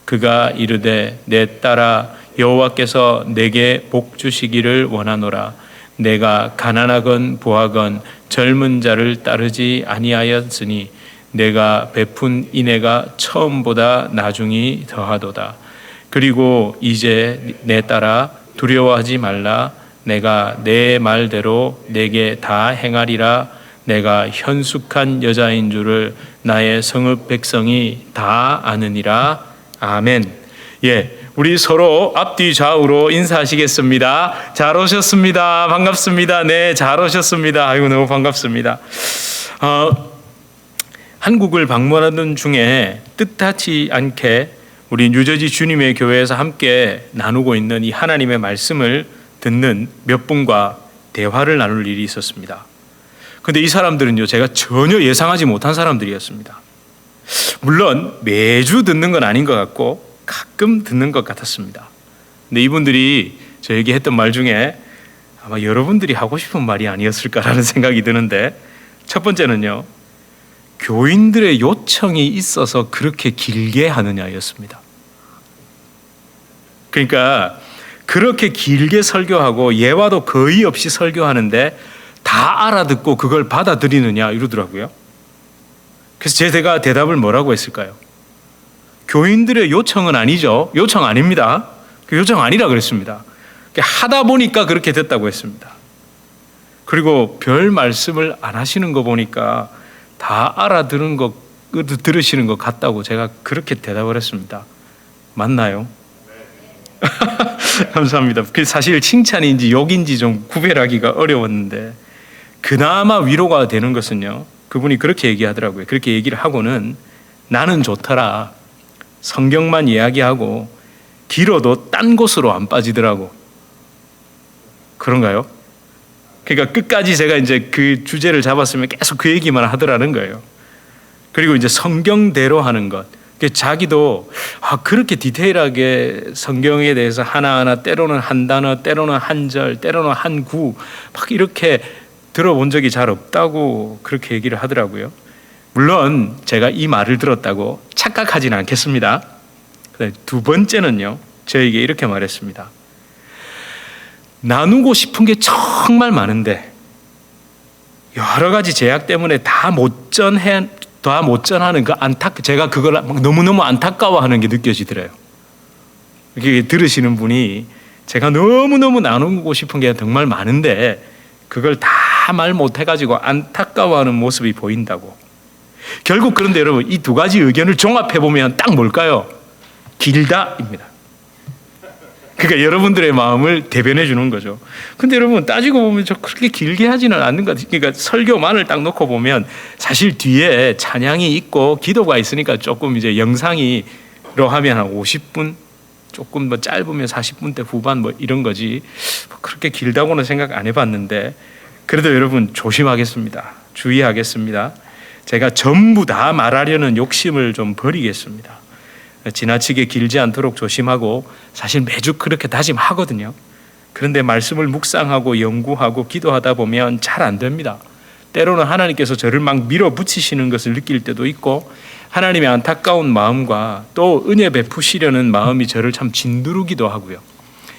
그가 이르되 내 딸아 여호와께서 내게 복 주시기를 원하노라. 내가 가난하건 부하건 젊은 자를 따르지 아니하였으니 내가 베푼 인애가 처음보다 나중이 더하도다. 그리고 이제 내 딸아 두려워하지 말라. 내가 내 말대로 내게 다 행하리라. 내가 현숙한 여자인 줄을 나의 성읍 백성이 다 아느니라. 아멘. 우리 서로 앞뒤 좌우로 인사하시겠습니다. 잘 오셨습니다. 반갑습니다. 네, 잘 오셨습니다. 아이고 너무 반갑습니다. 한국을 방문하던 중에 뜻하지 않게 우리 뉴저지 주님의 교회에서 함께 나누고 있는 이 하나님의 말씀을 듣는 몇 분과 대화를 나눌 일이 있었습니다. 그런데 이 사람들은요, 제가 전혀 예상하지 못한 사람들이었습니다. 물론 매주 듣는 건 아닌 것 같고 가끔 듣는 것 같았습니다. 근데 이분들이 저에게 했던 말 중에 아마 여러분들이 하고 싶은 말이 아니었을까라는 생각이 드는데, 첫 번째는요, 교인들의 요청이 있어서 그렇게 길게 하느냐였습니다. 그러니까 그렇게 길게 설교하고 예화도 거의 없이 설교하는데 다 알아듣고 그걸 받아들이느냐 이러더라고요. 그래서 제가 대답을 뭐라고 했을까요? 교인들의 요청은 아니죠. 요청 아닙니다. 그 요청 아니라 그랬습니다. 하다 보니까 그렇게 됐다고 했습니다. 그리고 별 말씀을 안 하시는 거 보니까 다 알아들은 거 들으시는 것 같다고 제가 그렇게 대답을 했습니다. 맞나요? 감사합니다. 사실 칭찬인지 욕인지 좀 구별하기가 어려웠는데, 그나마 위로가 되는 것은요, 그분이 그렇게 얘기하더라고요. 그렇게 얘기를 하고는 나는 좋더라, 성경만 이야기하고 길어도 딴 곳으로 안 빠지더라고. 그런가요? 그러니까 끝까지 제가 이제 그 주제를 잡았으면 계속 그 얘기만 하더라는 거예요. 그리고 이제 성경대로 하는 것. 자기도 그렇게 디테일하게 성경에 대해서 하나하나, 때로는 한 단어, 때로는 한 절, 때로는 한 구, 막 이렇게 들어본 적이 잘 없다고 그렇게 얘기를 하더라고요. 물론 제가 이 말을 들었다고 착각하지는 않겠습니다. 두 번째는요, 저에게 이렇게 말했습니다. 나누고 싶은 게 정말 많은데 여러 가지 제약 때문에 다 못 전하는 제가 그걸 너무너무 안타까워하는 게 느껴지더래요. 이렇게 들으시는 분이 제가 너무너무 나누고 싶은 게 정말 많은데 그걸 다 말 못해가지고 안타까워하는 모습이 보인다고. 결국 그런데 여러분, 이 두 가지 의견을 종합해보면 딱 뭘까요? 길다입니다. 그러니까 여러분들의 마음을 대변해 주는 거죠. 근데 여러분 따지고 보면 저 그렇게 길게 하지는 않는 것 같아요. 그러니까 설교만을 딱 놓고 보면 사실 뒤에 찬양이 있고 기도가 있으니까 조금 이제 영상이로 하면 한 50분, 조금 뭐 짧으면 40분대 후반 뭐 이런 거지, 그렇게 길다고는 생각 안 해봤는데, 그래도 여러분 조심하겠습니다. 주의하겠습니다. 제가 전부 다 말하려는 욕심을 좀 버리겠습니다. 지나치게 길지 않도록 조심하고, 사실 매주 그렇게 다짐하거든요. 그런데 말씀을 묵상하고 연구하고 기도하다 보면 잘 안 됩니다. 때로는 하나님께서 저를 막 밀어붙이시는 것을 느낄 때도 있고, 하나님의 안타까운 마음과 또 은혜 베푸시려는 마음이 저를 참 진두르기도 하고요.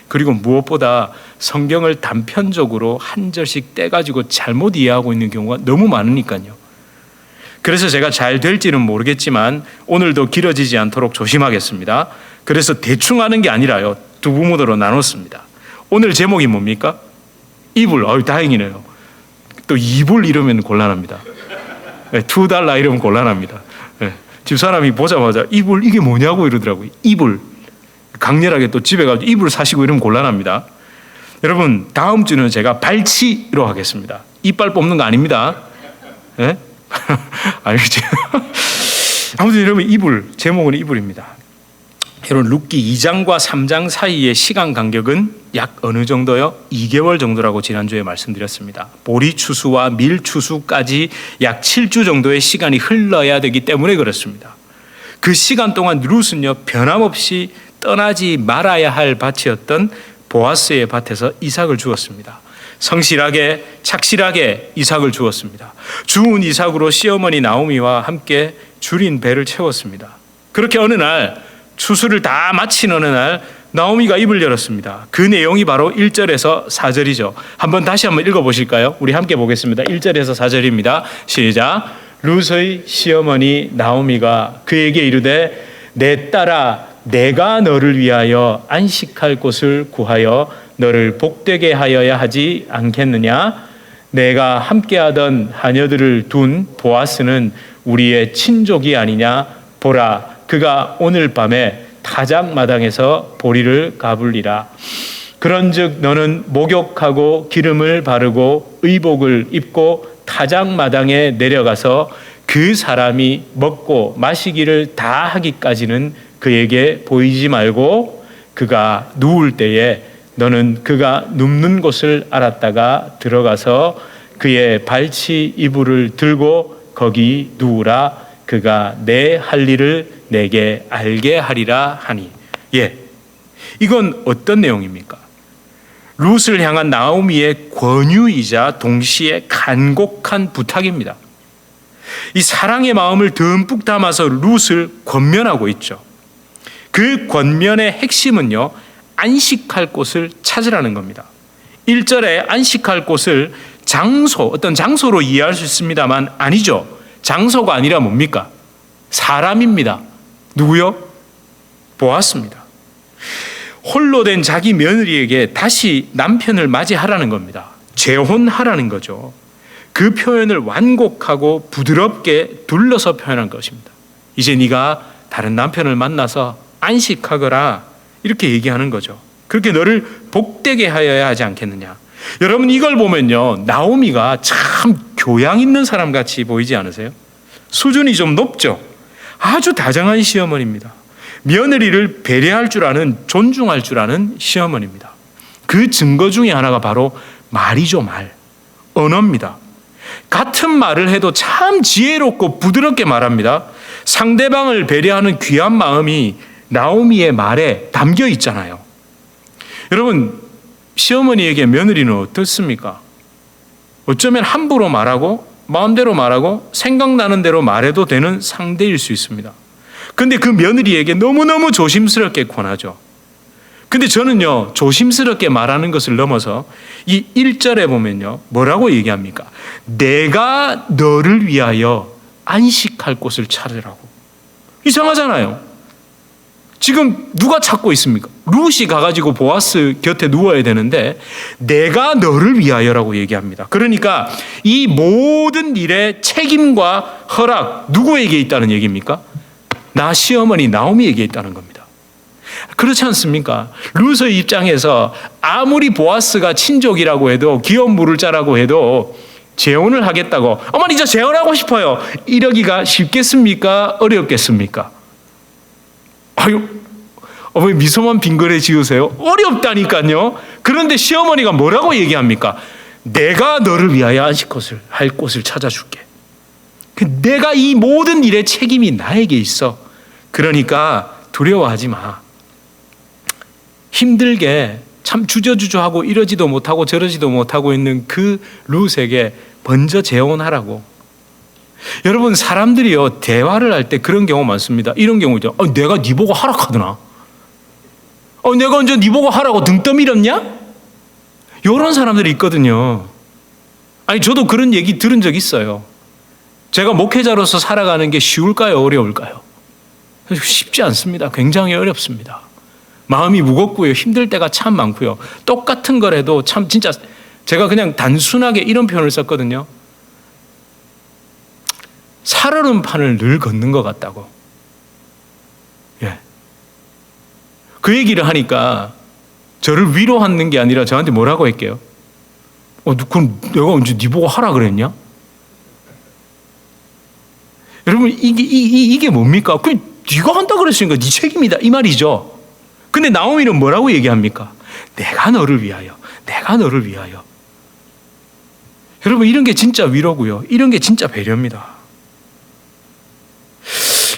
그리고 무엇보다 성경을 단편적으로 한 절씩 떼가지고 잘못 이해하고 있는 경우가 너무 많으니까요. 그래서 제가 잘 될지는 모르겠지만 오늘도 길어지지 않도록 조심하겠습니다. 그래서 대충 하는 게 아니라요, 두 부문으로 나눴습니다. 오늘 제목이 뭡니까? 이불. 다행이네요. 또 이불 이러면 곤란합니다. $2 이러면 gon란합니다. 집사람이 보자마자 이불 이게 뭐냐고 이러더라고요. 이불. 강렬하게 또 집에 가서 이불 사시고 이러면 곤란합니다. 여러분, 다음 주는 제가 발치로 하겠습니다. 이빨 뽑는 거 아닙니다. 네? 알겠죠? 아무튼 여러분, 이불, 제목은 이불입니다. 여러분, 룻기 2장과 3장 사이의 시간 간격은 약 어느 정도요? 2개월 정도라고 지난주에 말씀드렸습니다. 보리 추수와 밀 추수까지 약 7주 정도의 시간이 흘러야 되기 때문에 그렇습니다. 그 시간 동안 룻은요, 변함없이 떠나지 말아야 할 밭이었던 보아스의 밭에서 이삭을 주었습니다. 성실하게 착실하게 이삭을 주었습니다. 주운 이삭으로 시어머니 나오미와 함께 줄인 배를 채웠습니다. 그렇게 어느 날 추수를 다 마친 어느 날 나오미가 입을 열었습니다. 그 내용이 바로 1절에서 4절이죠. 다시 한번 읽어보실까요? 우리 함께 보겠습니다. 1절에서 4절입니다. 시작. 룻의 시어머니 나오미가 그에게 이르되 내 딸아 내가 너를 위하여 안식할 곳을 구하여 너를 복되게 하여야 하지 않겠느냐? 내가 함께하던 하녀들을 둔 보아스는 우리의 친족이 아니냐? 보라, 그가 오늘 밤에 타작마당에서 보리를 가불리라. 그런즉 너는 목욕하고 기름을 바르고 의복을 입고 타작마당에 내려가서 그 사람이 먹고 마시기를 다 하기까지는 그에게 보이지 말고 그가 누울 때에 너는 그가 눕는 곳을 알았다가 들어가서 그의 발치 이불을 들고 거기 누우라. 그가 내 할 일을 내게 알게 하리라 하니. 이건 어떤 내용입니까? 룻을 향한 나오미의 권유이자 동시에 간곡한 부탁입니다. 이 사랑의 마음을 듬뿍 담아서 룻을 권면하고 있죠. 그 권면의 핵심은요, 안식할 곳을 찾으라는 겁니다. 1절에 안식할 곳을 어떤 장소로 이해할 수 있습니다만 아니죠. 장소가 아니라 뭡니까? 사람입니다. 누구요? 보았습니다. 홀로 된 자기 며느리에게 다시 남편을 맞이하라는 겁니다. 재혼하라는 거죠. 그 표현을 완곡하고 부드럽게 둘러서 표현한 것입니다. 이제 네가 다른 남편을 만나서 안식하거라, 이렇게 얘기하는 거죠. 그렇게 너를 복되게 하여야 하지 않겠느냐. 여러분, 이걸 보면요, 나오미가 참 교양 있는 사람 같이 보이지 않으세요? 수준이 좀 높죠. 아주 다정한 시어머니입니다. 며느리를 배려할 줄 아는, 존중할 줄 아는 시어머니입니다. 그 증거 중에 하나가 바로 말이죠. 언어입니다. 같은 말을 해도 참 지혜롭고 부드럽게 말합니다. 상대방을 배려하는 귀한 마음이 나오미의 말에 담겨 있잖아요. 여러분, 시어머니에게 며느리는 어떻습니까? 어쩌면 함부로 말하고 마음대로 말하고 생각나는 대로 말해도 되는 상대일 수 있습니다. 근데 그 며느리에게 너무너무 조심스럽게 권하죠. 근데 저는요, 조심스럽게 말하는 것을 넘어서 이 1절에 보면요, 뭐라고 얘기합니까? 내가 너를 위하여 안식할 곳을 찾으라고. 이상하잖아요. 지금 누가 찾고 있습니까? 룻이 가가지고 보아스 곁에 누워야 되는데 내가 너를 위하여라고 얘기합니다. 그러니까 이 모든 일의 책임과 허락 누구에게 있다는 얘기입니까? 나 시어머니 나오미에게 있다는 겁니다. 그렇지 않습니까? 룻의 입장에서 아무리 보아스가 친족이라고 해도 기업 물을 자라고 해도 재혼을 하겠다고, 어머니 저 재혼하고 싶어요, 이러기가 쉽겠습니까? 어렵겠습니까? 아유, 어머니 미소만 빙그레 지으세요? 어렵다니까요. 그런데 시어머니가 뭐라고 얘기합니까? 내가 너를 위하여 할 곳을 찾아줄게. 내가 이 모든 일의 책임이 나에게 있어. 그러니까 두려워하지 마. 힘들게 참 주저주저하고 이러지도 못하고 저러지도 못하고 있는 그 룻에게 먼저 재혼하라고. 여러분, 사람들이요, 대화를 할 때 그런 경우 많습니다. 이런 경우죠. 내가 네 보고 하라 카드나? 내가 언제 네 보고 하라고 등 떠밀었냐? 이런 사람들이 있거든요. 저도 그런 얘기 들은 적 있어요. 제가 목회자로서 살아가는 게 쉬울까요? 어려울까요? 쉽지 않습니다. 굉장히 어렵습니다. 마음이 무겁고요. 힘들 때가 참 많고요. 똑같은 거라도 참 진짜 제가 그냥 단순하게 이런 표현을 썼거든요. 살얼음판을 늘 걷는 것 같다고. 그 얘기를 하니까 저를 위로하는 게 아니라 저한테 뭐라고 할게요? 그럼 내가 언제 네 보고 하라 그랬냐? 여러분 이게 뭡니까? 그 네가 한다 그랬으니까 네 책임이다 이 말이죠. 근데 나오미는 뭐라고 얘기합니까? 내가 너를 위하여, 내가 너를 위하여. 여러분 이런 게 진짜 위로고요. 이런 게 진짜 배려입니다.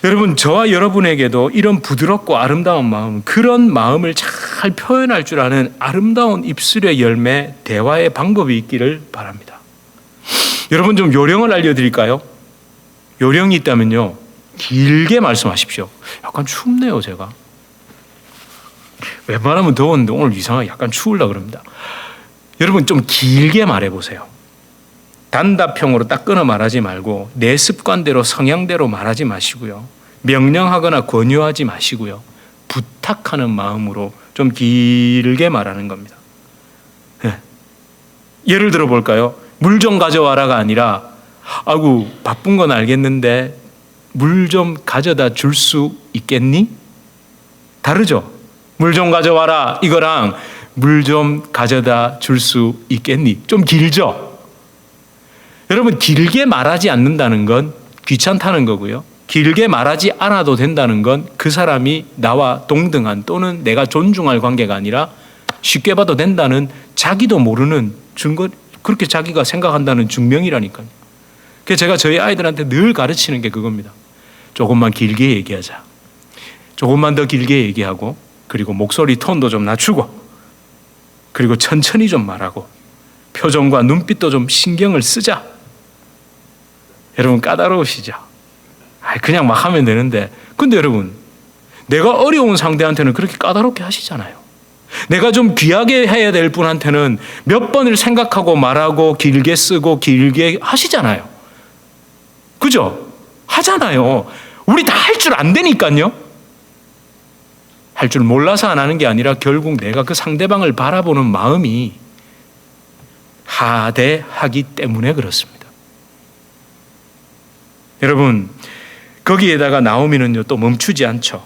여러분 저와 여러분에게도 이런 부드럽고 아름다운 마음, 그런 마음을 잘 표현할 줄 아는 아름다운 입술의 열매, 대화의 방법이 있기를 바랍니다. 여러분 좀 요령을 알려드릴까요? 요령이 있다면요, 길게 말씀하십시오. 약간 춥네요 제가. 웬만하면 더웠는데 오늘 이상하게 약간 추우려고 그럽니다. 여러분 좀 길게 말해보세요. 단답형으로 딱 끊어 말하지 말고 내 습관대로 성향대로 말하지 마시고요. 명령하거나 권유하지 마시고요. 부탁하는 마음으로 좀 길게 말하는 겁니다. 예를 들어 볼까요? 물 좀 가져와라가 아니라 아이고 바쁜 건 알겠는데 물 좀 가져다 줄 수 있겠니? 다르죠? 물 좀 가져와라 이거랑 물 좀 가져다 줄 수 있겠니? 좀 길죠? 여러분 길게 말하지 않는다는 건 귀찮다는 거고요. 길게 말하지 않아도 된다는 건 그 사람이 나와 동등한 또는 내가 존중할 관계가 아니라 쉽게 봐도 된다는 자기도 모르는 증거, 그렇게 자기가 생각한다는 증명이라니까요. 그래서 제가 저희 아이들한테 늘 가르치는 게 그겁니다. 조금만 길게 얘기하자. 조금만 더 길게 얘기하고 그리고 목소리 톤도 좀 낮추고 그리고 천천히 좀 말하고 표정과 눈빛도 좀 신경을 쓰자. 여러분 까다로우시죠? 그냥 막 하면 되는데 근데 여러분 내가 어려운 상대한테는 그렇게 까다롭게 하시잖아요. 내가 좀 귀하게 해야 될 분한테는 몇 번을 생각하고 말하고 길게 쓰고 길게 하시잖아요. 그죠? 하잖아요. 우리 다 할 줄 안 되니까요. 할 줄 몰라서 안 하는 게 아니라 결국 내가 그 상대방을 바라보는 마음이 하대하기 때문에 그렇습니다. 여러분 거기에다가 나오미는요 또 멈추지 않죠.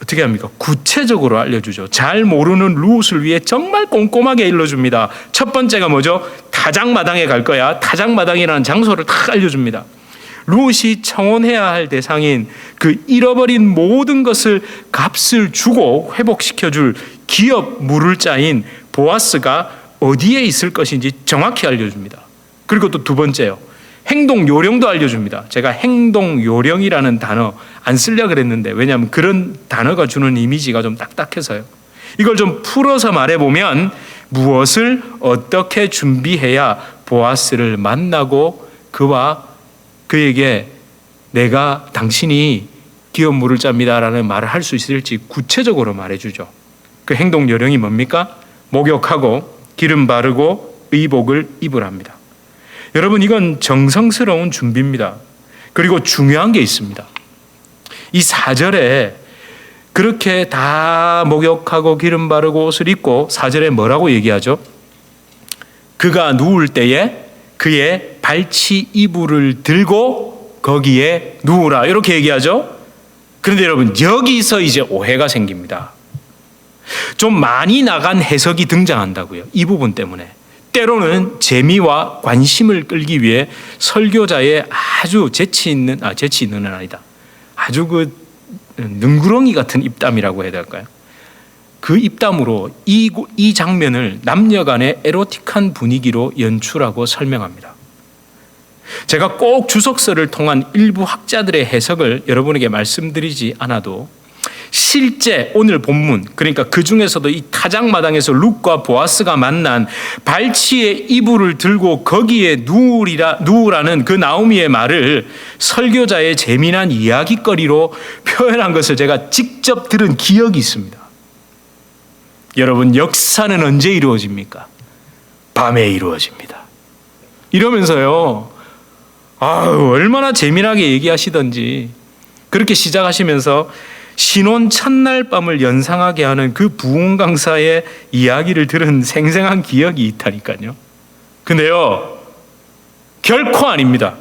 어떻게 합니까? 구체적으로 알려주죠. 잘 모르는 룻을 위해 정말 꼼꼼하게 일러줍니다. 첫 번째가 뭐죠? 타작마당에 갈 거야. 타작마당이라는 장소를 다 알려줍니다. 룻이 청혼해야 할 대상인 그 잃어버린 모든 것을 값을 주고 회복시켜줄 기업 물을 자인 보아스가 어디에 있을 것인지 정확히 알려줍니다. 그리고 또 두 번째요. 행동 요령도 알려줍니다. 제가 행동 요령이라는 단어 안 쓰려고 그랬는데 왜냐하면 그런 단어가 주는 이미지가 좀 딱딱해서요. 이걸 좀 풀어서 말해보면 무엇을 어떻게 준비해야 보아스를 만나고 그에게 내가 당신이 기업 물을 짭니다라는 말을 할 수 있을지 구체적으로 말해주죠. 그 행동 요령이 뭡니까? 목욕하고 기름 바르고 의복을 입으랍니다. 여러분 이건 정성스러운 준비입니다. 그리고 중요한 게 있습니다. 이 4절에 그렇게 다 목욕하고 기름 바르고 옷을 입고 4절에 뭐라고 얘기하죠? 그가 누울 때에 그의 발치 이불을 들고 거기에 누우라 이렇게 얘기하죠. 그런데 여러분 여기서 이제 오해가 생깁니다. 좀 많이 나간 해석이 등장한다고요. 이 부분 때문에. 때로는 재미와 관심을 끌기 위해 설교자의 아주 재치 있는은 아니다. 아주 그 능구렁이 같은 입담이라고 해야 될까요? 그 입담으로 이 장면을 남녀 간의 에로틱한 분위기로 연출하고 설명합니다. 제가 꼭 주석서를 통한 일부 학자들의 해석을 여러분에게 말씀드리지 않아도 실제 오늘 본문, 그러니까 그 중에서도 이 타작마당에서 룻과 보아스가 만난 발치의 이불을 들고 거기에 누우라는 그 나오미의 말을 설교자의 재미난 이야기거리로 표현한 것을 제가 직접 들은 기억이 있습니다. 여러분 역사는 언제 이루어집니까? 밤에 이루어집니다. 이러면서요, 얼마나 재미나게 얘기하시던지 그렇게 시작하시면서 신혼 첫날 밤을 연상하게 하는 그 부흥 강사의 이야기를 들은 생생한 기억이 있다니까요. 근데요 결코 아닙니다.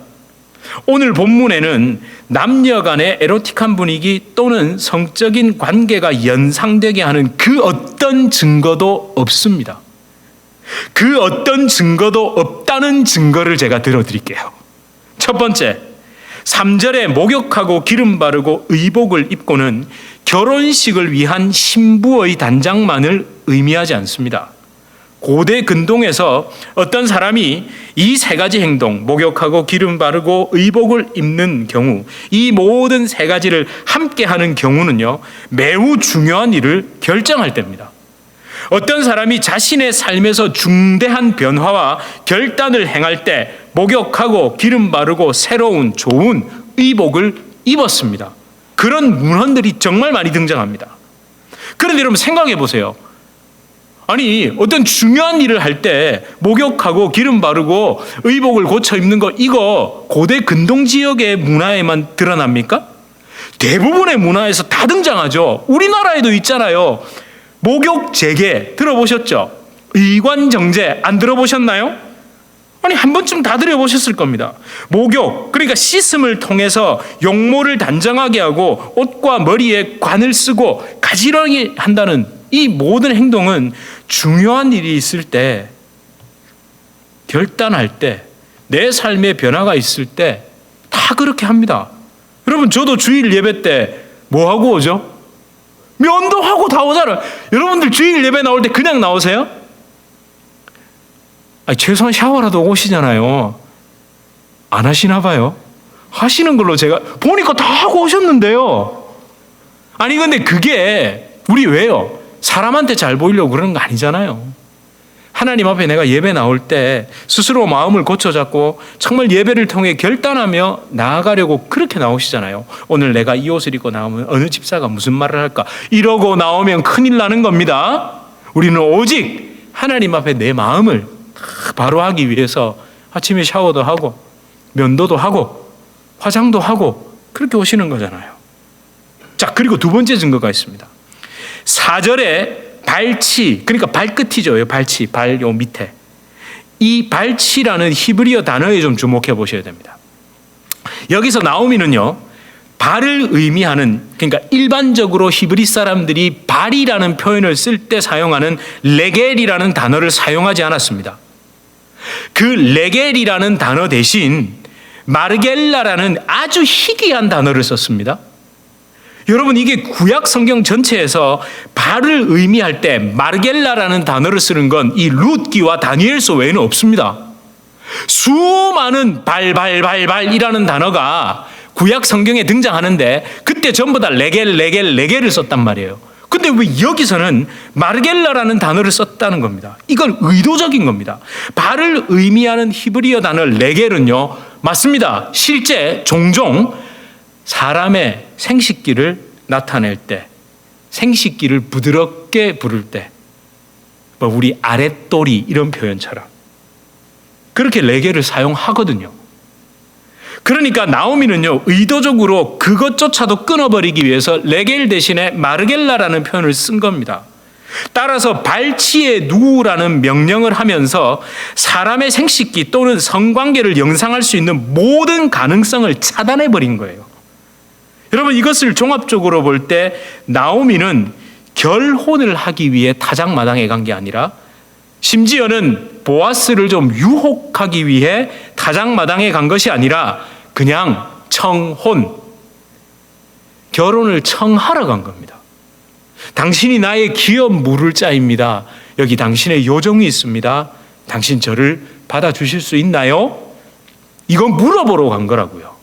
오늘 본문에는 남녀 간의 에로틱한 분위기 또는 성적인 관계가 연상되게 하는 그 어떤 증거도 없습니다. 그 어떤 증거도 없다는 증거를 제가 들어드릴게요. 첫 번째, 3절에 목욕하고 기름 바르고 의복을 입고는 결혼식을 위한 신부의 단장만을 의미하지 않습니다. 고대 근동에서 어떤 사람이 이 세 가지 행동, 목욕하고 기름 바르고 의복을 입는 경우, 이 모든 세 가지를 함께 하는 경우는요, 매우 중요한 일을 결정할 때입니다. 어떤 사람이 자신의 삶에서 중대한 변화와 결단을 행할 때 목욕하고 기름 바르고 새로운 좋은 의복을 입었습니다. 그런 문헌들이 정말 많이 등장합니다. 그런데 여러분 생각해 보세요. 아니, 어떤 중요한 일을 할 때 목욕하고 기름 바르고 의복을 고쳐 입는 거, 이거 고대 근동 지역의 문화에만 드러납니까? 대부분의 문화에서 다 등장하죠. 우리나라에도 있잖아요. 목욕 재개 들어보셨죠? 의관정제 안 들어보셨나요? 아니, 한 번쯤 다 들어보셨을 겁니다. 목욕, 그러니까 씻음을 통해서 용모를 단정하게 하고 옷과 머리에 관을 쓰고 가지런히 한다는 이 모든 행동은 중요한 일이 있을 때, 결단할 때, 내 삶에 변화가 있을 때 다 그렇게 합니다. 여러분, 저도 주일 예배 때 뭐 하고 오죠? 면도하고 다 오잖아요. 여러분들 주일 예배 나올 때 그냥 나오세요? 아니, 최소한 샤워라도 오시잖아요. 안 하시나 봐요. 하시는 걸로 제가 보니까 다 하고 오셨는데요. 아니, 근데 그게 우리 왜요? 사람한테 잘 보이려고 그러는 거 아니잖아요. 하나님 앞에 내가 예배 나올 때 스스로 마음을 고쳐잡고 정말 예배를 통해 결단하며 나아가려고 그렇게 나오시잖아요. 오늘 내가 이 옷을 입고 나오면 어느 집사가 무슨 말을 할까? 이러고 나오면 큰일 나는 겁니다. 우리는 오직 하나님 앞에 내 마음을 바로 하기 위해서 아침에 샤워도 하고 면도도 하고 화장도 하고 그렇게 오시는 거잖아요. 자, 그리고 두 번째 증거가 있습니다. 4절에 발치, 그러니까 발끝이죠. 발치, 발 요 밑에. 이 발치라는 히브리어 단어에 좀 주목해 보셔야 됩니다. 여기서 나오미는요, 발을 의미하는, 그러니까 일반적으로 히브리 사람들이 발이라는 표현을 쓸 때 사용하는 레겔이라는 단어를 사용하지 않았습니다. 그 레겔이라는 단어 대신 마르겔라라는 아주 희귀한 단어를 썼습니다. 여러분, 이게 구약 성경 전체에서 발을 의미할 때 마르겔라라는 단어를 쓰는 건 이 룻기와 다니엘서 외에는 없습니다. 수많은 발이라는 단어가 구약 성경에 등장하는데 그때 전부 다 레겔을 썼단 말이에요. 근데 왜 여기서는 마르겔라라는 단어를 썼다는 겁니다. 이건 의도적인 겁니다. 발을 의미하는 히브리어 단어 레겔은요, 맞습니다. 실제 종종 사람의 생식기를 나타낼 때, 생식기를 부드럽게 부를 때, 뭐 우리 아랫도리 이런 표현처럼 그렇게 레겔을 사용하거든요. 그러니까 나오미는요, 의도적으로 그것조차도 끊어버리기 위해서 레겔 대신에 마르겔라라는 표현을 쓴 겁니다. 따라서 발치에 누우라는 명령을 하면서 사람의 생식기 또는 성관계를 영상할 수 있는 모든 가능성을 차단해버린 거예요. 여러분, 이것을 종합적으로 볼 때 나오미는 결혼을 하기 위해 타작마당에 간 게 아니라 심지어는 보아스를 좀 유혹하기 위해 타작마당에 간 것이 아니라 그냥 청혼, 결혼을 청하러 간 겁니다. 당신이 나의 기업 물을 자입니다. 여기 당신의 요정이 있습니다. 당신 저를 받아주실 수 있나요? 이건 물어보러 간 거라고요.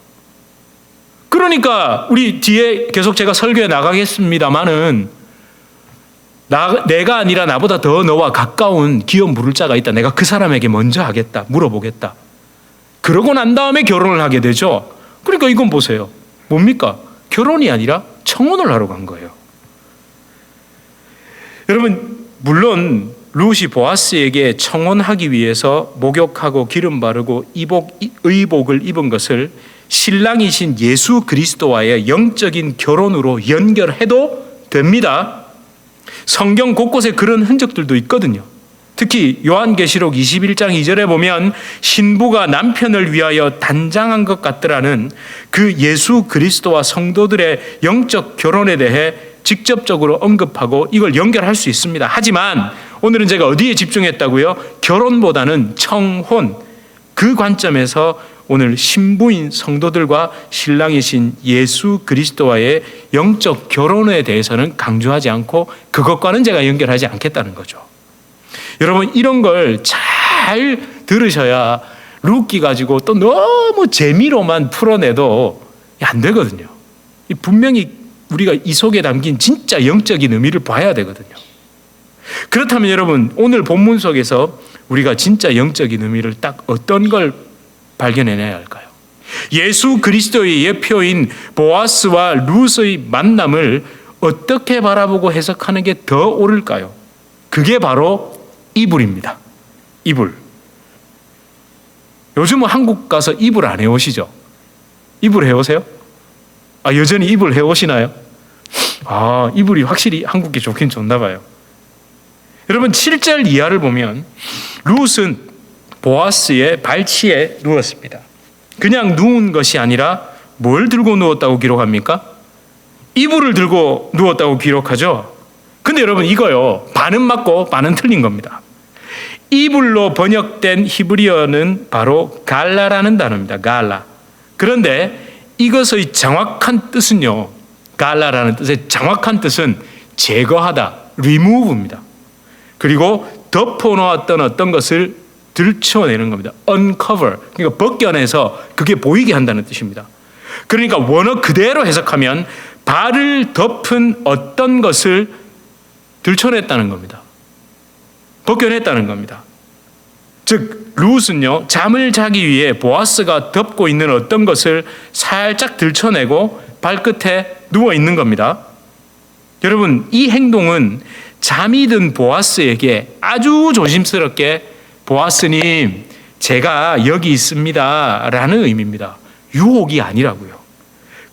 그러니까 우리 뒤에 계속 제가 설교에 나가겠습니다마는 내가 아니라 나보다 더 너와 가까운 기업 물을 자가 있다. 내가 그 사람에게 먼저 하겠다. 물어보겠다. 그러고 난 다음에 결혼을 하게 되죠. 그러니까 이건 보세요. 뭡니까? 결혼이 아니라 청혼을 하러 간 거예요. 여러분, 물론 룻이 보아스에게 청혼하기 위해서 목욕하고 기름 바르고 의복을 입은 것을 신랑이신 예수 그리스도와의 영적인 결혼으로 연결해도 됩니다. 성경 곳곳에 그런 흔적들도 있거든요. 특히 요한계시록 21장 2절에 보면 신부가 남편을 위하여 단장한 것 같더라는 그 예수 그리스도와 성도들의 영적 결혼에 대해 직접적으로 언급하고 이걸 연결할 수 있습니다. 하지만 오늘은 제가 어디에 집중했다고요? 결혼보다는 청혼, 그 관점에서 오늘 신부인 성도들과 신랑이신 예수 그리스도와의 영적 결혼에 대해서는 강조하지 않고 그것과는 제가 연결하지 않겠다는 거죠. 여러분, 이런 걸 잘 들으셔야 룻기 가지고 또 너무 재미로만 풀어내도 안 되거든요. 분명히 우리가 이 속에 담긴 진짜 영적인 의미를 봐야 되거든요. 그렇다면 여러분, 오늘 본문 속에서 우리가 진짜 영적인 의미를 딱 어떤 걸 발견해내야 할까요? 예수 그리스도의 예표인 보아스와 룻의 만남을 어떻게 바라보고 해석하는 게 더 옳을까요? 그게 바로 이불입니다. 이불. 요즘은 한국 가서 이불 안 해오시죠? 이불 해오세요? 여전히 이불 해오시나요? 이불이 확실히 한국에 좋긴 좋나 봐요. 여러분, 7절 이하를 보면 룻은 보아스의 발치에 누웠습니다. 그냥 누운 것이 아니라 뭘 들고 누웠다고 기록합니까? 이불을 들고 누웠다고 기록하죠. 근데 여러분, 이거요, 반은 맞고 반은 틀린 겁니다. 이불로 번역된 히브리어는 바로 갈라라는 단어입니다. 갈라. 그런데 이것의 정확한 뜻은요, 갈라라는 뜻의 정확한 뜻은 제거하다, remove입니다. 그리고 덮어놓았던 어떤 것을 들춰내는 겁니다. uncover, 그러니까 벗겨내서 그게 보이게 한다는 뜻입니다. 그러니까 원어 그대로 해석하면 발을 덮은 어떤 것을 들춰냈다는 겁니다. 벗겨냈다는 겁니다. 즉 룻은요, 잠을 자기 위해 보아스가 덮고 있는 어떤 것을 살짝 들춰내고 발끝에 누워 있는 겁니다. 여러분, 이 행동은 잠이 든 보아스에게 아주 조심스럽게 보아스님, 제가 여기 있습니다 라는 의미입니다. 유혹이 아니라고요.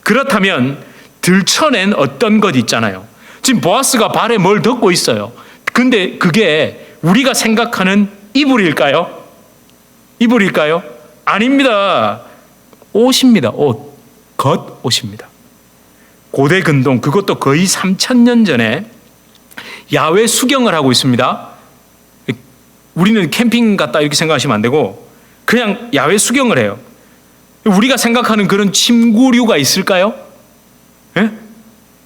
그렇다면 들춰낸 어떤 것 있잖아요. 지금 보아스가 발에 뭘 덮고 있어요. 근데 그게 우리가 생각하는 이불일까요? 이불일까요? 아닙니다. 옷입니다. 옷. 겉옷입니다. 고대 근동, 그것도 거의 3,000년 전에 야외 수경을 하고 있습니다. 우리는 캠핑 갔다 이렇게 생각하시면 안 되고 그냥 야외 수경을 해요. 우리가 생각하는 그런 침구류가 있을까요? 예?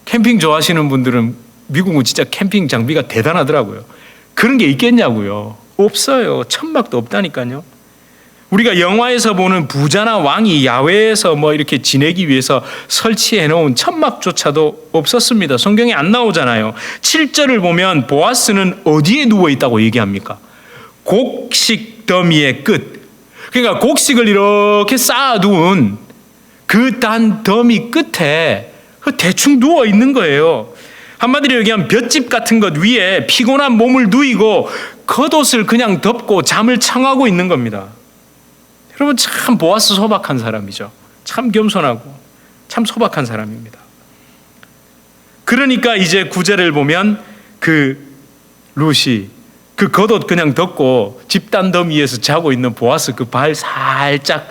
캠핑 좋아하시는 분들은 미국은 진짜 캠핑 장비가 대단하더라고요. 그런 게 있겠냐고요. 없어요. 천막도 없다니까요. 우리가 영화에서 보는 부자나 왕이 야외에서 뭐 이렇게 지내기 위해서 설치해 놓은 천막조차도 없었습니다. 성경에 안 나오잖아요. 7절을 보면 보아스는 어디에 누워 있다고 얘기합니까? 곡식 더미의 끝. 그러니까 곡식을 이렇게 쌓아두은 그 단 더미 끝에 대충 누워 있는 거예요. 한마디로 얘기하면 볏짚 같은 것 위에 피곤한 몸을 누이고 겉옷을 그냥 덮고 잠을 청하고 있는 겁니다. 여러분, 참 보아스 소박한 사람이죠. 참 겸손하고 참 소박한 사람입니다. 그러니까 이제 9절을 보면 그 룻이 그 겉옷 그냥 덮고 집단 더미 위에서 자고 있는 보아스 그 발 살짝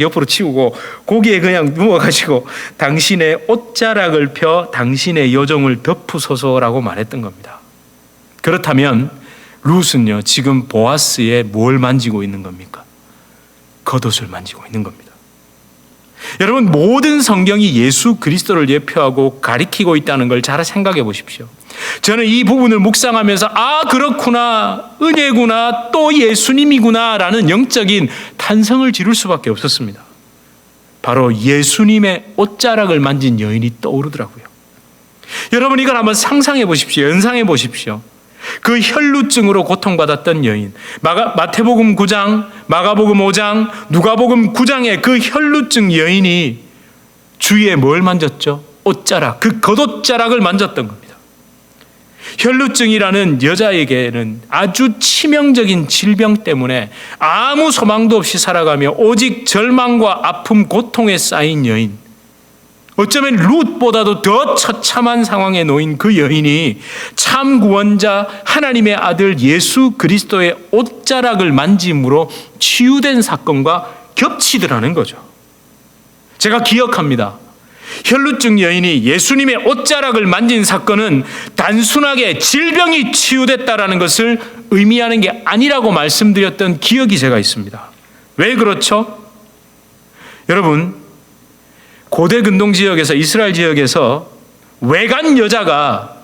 옆으로 치우고 거기에 그냥 누워가지고 당신의 옷자락을 펴 당신의 여종을 덮으소서라고 말했던 겁니다. 그렇다면 룻은요, 지금 보아스의 뭘 만지고 있는 겁니까? 겉옷을 만지고 있는 겁니다. 여러분, 모든 성경이 예수 그리스도를 예표하고 가리키고 있다는 걸 잘 생각해 보십시오. 저는 이 부분을 묵상하면서 그렇구나, 은혜구나, 또 예수님이구나 라는 영적인 탄성을 지를 수밖에 없었습니다. 바로 예수님의 옷자락을 만진 여인이 떠오르더라고요. 여러분, 이걸 한번 상상해 보십시오. 연상해 보십시오. 그 혈루증으로 고통받았던 여인, 마태복음 9장, 마가복음 5장, 누가복음 9장의 그 혈루증 여인이 주위에 뭘 만졌죠? 옷자락, 그 겉옷자락을 만졌던 겁니다. 혈루증이라는 여자에게는 아주 치명적인 질병 때문에 아무 소망도 없이 살아가며 오직 절망과 아픔, 고통에 쌓인 여인, 어쩌면 룻보다도 더 처참한 상황에 놓인 그 여인이 참 구원자 하나님의 아들 예수 그리스도의 옷자락을 만짐으로 치유된 사건과 겹치더라는 거죠. 제가 기억합니다. 혈루증 여인이 예수님의 옷자락을 만진 사건은 단순하게 질병이 치유됐다라는 것을 의미하는 게 아니라고 말씀드렸던 기억이 제가 있습니다. 왜 그렇죠? 여러분, 고대 근동 지역에서, 이스라엘 지역에서 외간 여자가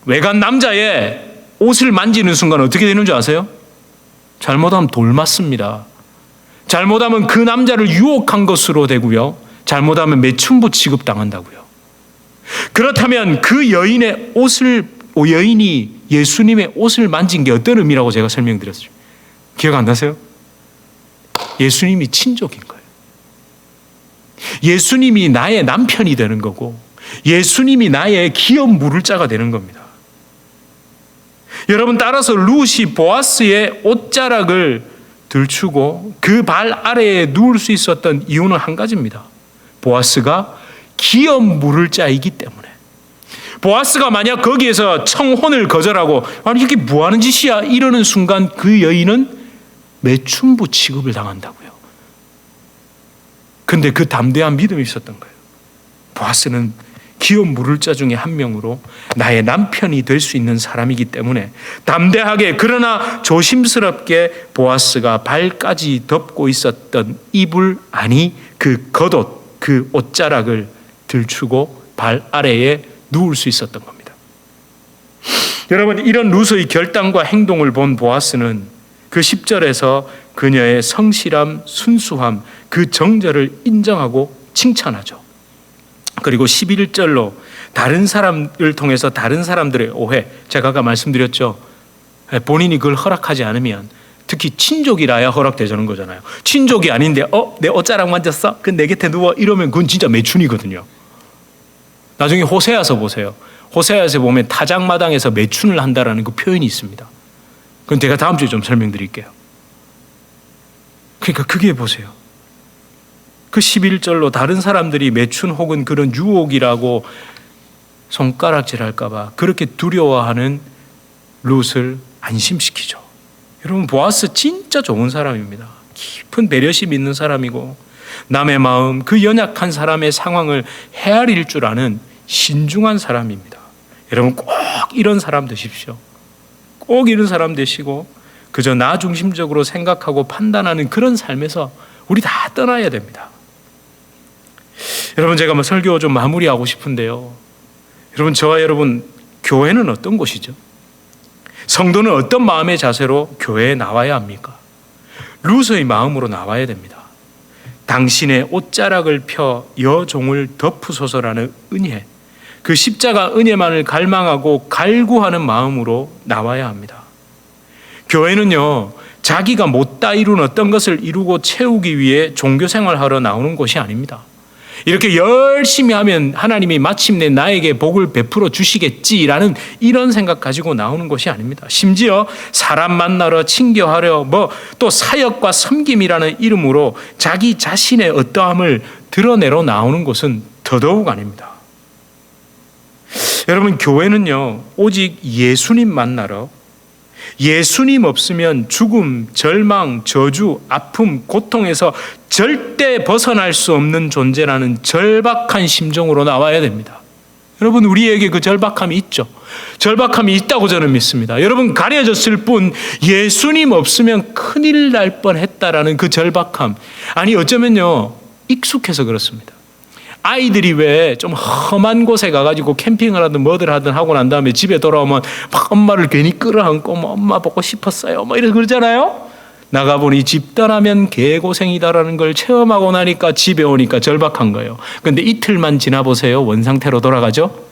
외간 남자의 옷을 만지는 순간 어떻게 되는 줄 아세요? 잘못하면 돌 맞습니다. 잘못하면 그 남자를 유혹한 것으로 되고요. 잘못하면 매춘부 취급당한다고요. 그렇다면 그 여인이 예수님의 옷을 만진 게 어떤 의미라고 제가 설명드렸죠? 기억 안 나세요? 예수님이 친족인 거예요. 예수님이 나의 남편이 되는 거고, 예수님이 나의 기업 물을 자가 되는 겁니다. 여러분, 따라서 룻이 보아스의 옷자락을 들추고 그 발 아래에 누울 수 있었던 이유는 한 가지입니다. 보아스가 기업 물을 자이기 때문에. 보아스가 만약 거기에서 청혼을 거절하고 아니 이게 뭐하는 짓이야 이러는 순간 그 여인은 매춘부 취급을 당한다고요. 근데 그 담대한 믿음이 있었던 거예요. 보아스는 기업 물을 자 중에 한 명으로 나의 남편이 될 수 있는 사람이기 때문에 담대하게 그러나 조심스럽게 보아스가 발까지 덮고 있었던 이불 아니 그 겉옷 그 옷자락을 들추고 발 아래에 누울 수 있었던 겁니다. 여러분, 이런 룻의 결단과 행동을 본 보아스는 그 10절에서 그녀의 성실함, 순수함, 그 정절을 인정하고 칭찬하죠. 그리고 11절로 다른 사람을 통해서 다른 사람들의 오해, 제가 아까 말씀드렸죠. 본인이 그걸 허락하지 않으면 특히 친족이라야 허락되자는 거잖아요. 친족이 아닌데 내 옷자락 만졌어? 그 내 곁에 누워? 이러면 그건 진짜 매춘이거든요. 나중에 호세아서 보세요. 호세아서 보면 타작마당에서 매춘을 한다라는 그 표현이 있습니다. 그건 제가 다음 주에 좀 설명드릴게요. 그러니까 그게 보세요. 그 11절로 다른 사람들이 매춘 혹은 그런 유혹이라고 손가락질할까 봐 그렇게 두려워하는 룻을 안심시키죠. 여러분, 보아스 진짜 좋은 사람입니다. 깊은 배려심 있는 사람이고 남의 마음, 그 연약한 사람의 상황을 헤아릴 줄 아는 신중한 사람입니다. 여러분, 꼭 이런 사람 되십시오. 꼭 이런 사람 되시고 그저 나 중심적으로 생각하고 판단하는 그런 삶에서 우리 다 떠나야 됩니다. 여러분, 제가 설교 좀 마무리하고 싶은데요. 여러분, 저와 여러분, 교회는 어떤 곳이죠? 성도는 어떤 마음의 자세로 교회에 나와야 합니까? 룻의 마음으로 나와야 됩니다. 당신의 옷자락을 펴 여종을 덮으소서라는 은혜, 그 십자가 은혜만을 갈망하고 갈구하는 마음으로 나와야 합니다. 교회는요, 자기가 못다 이룬 어떤 것을 이루고 채우기 위해 종교생활하러 나오는 곳이 아닙니다. 이렇게 열심히 하면 하나님이 마침내 나에게 복을 베풀어 주시겠지라는 이런 생각 가지고 나오는 것이 아닙니다. 심지어 사람 만나러 친교하려 또 사역과 섬김이라는 이름으로 자기 자신의 어떠함을 드러내러 나오는 것은 더더욱 아닙니다. 여러분, 교회는요, 오직 예수님 만나러, 예수님 없으면 죽음, 절망, 저주, 아픔, 고통에서 절대 벗어날 수 없는 존재라는 절박한 심정으로 나와야 됩니다. 여러분, 우리에게 그 절박함이 있죠. 절박함이 있다고 저는 믿습니다. 여러분, 가려졌을 뿐 예수님 없으면 큰일 날 뻔했다라는 그 절박함, 아니 어쩌면요 익숙해서 그렇습니다. 아이들이 왜 좀 험한 곳에 가가지고 캠핑을 하든 뭐들 하든 하고 난 다음에 집에 돌아오면 막 엄마를 괜히 끌어안고 엄마 보고 싶었어요 이렇게 그러잖아요. 나가보니 집 떠나면 개고생이다라는 걸 체험하고 나니까 집에 오니까 절박한 거예요. 그런데 이틀만 지나보세요, 원상태로 돌아가죠.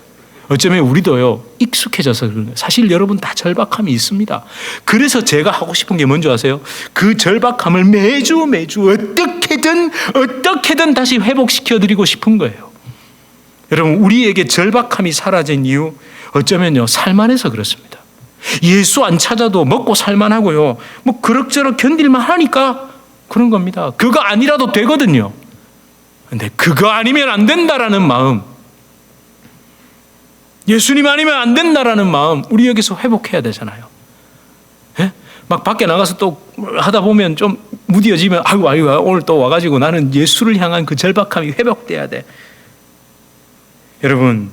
어쩌면 우리도요 익숙해져서 그런 거예요. 사실 여러분 다 절박함이 있습니다. 그래서 제가 하고 싶은 게 뭔지 아세요? 그 절박함을 매주 어떻게든 다시 회복시켜드리고 싶은 거예요. 여러분, 우리에게 절박함이 사라진 이유, 어쩌면요 살만해서 그렇습니다. 예수 안 찾아도 먹고 살만하고요, 그럭저럭 견딜만 하니까 그런 겁니다. 그거 아니라도 되거든요. 근데 그거 아니면 안 된다라는 마음, 예수님 아니면 안 된다라는 마음, 우리 여기서 회복해야 되잖아요. 예? 막 밖에 나가서 또 하다 보면 좀 무뎌지면 아이고 오늘 또 와가지고 나는 예수를 향한 그 절박함이 회복돼야 돼. 여러분,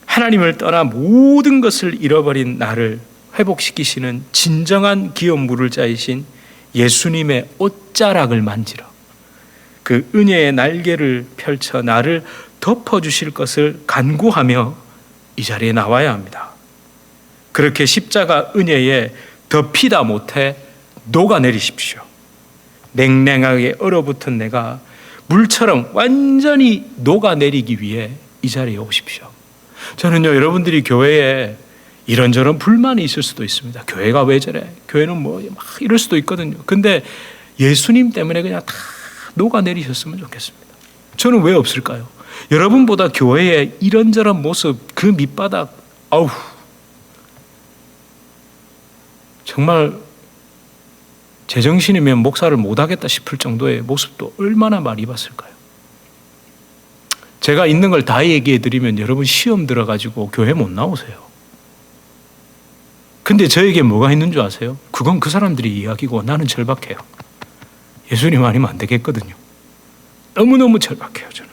하나님을 떠나 모든 것을 잃어버린 나를 회복시키시는 진정한 기업 물을 자이신 예수님의 옷자락을 만지러 그 은혜의 날개를 펼쳐 나를 덮어주실 것을 간구하며 이 자리에 나와야 합니다. 그렇게 십자가 은혜에 덮이다 못해 녹아내리십시오. 냉랭하게 얼어붙은 내가 물처럼 완전히 녹아내리기 위해 이 자리에 오십시오. 저는요, 여러분들이 교회에 이런저런 불만이 있을 수도 있습니다. 교회가 왜 저래? 교회는 뭐 막 이럴 수도 있거든요. 근데 예수님 때문에 그냥 다 녹아내리셨으면 좋겠습니다. 저는 왜 없을까요? 여러분보다 교회의 이런저런 모습, 그 밑바닥, 정말 제정신이면 목사를 못하겠다 싶을 정도의 모습도 얼마나 많이 봤을까요? 제가 있는 걸 다 얘기해 드리면 여러분 시험 들어가지고 교회 못 나오세요. 근데 저에게 뭐가 있는 줄 아세요? 그건 그 사람들이 이야기고 나는 절박해요. 예수님 아니면 안 되겠거든요. 너무너무 절박해요, 저는.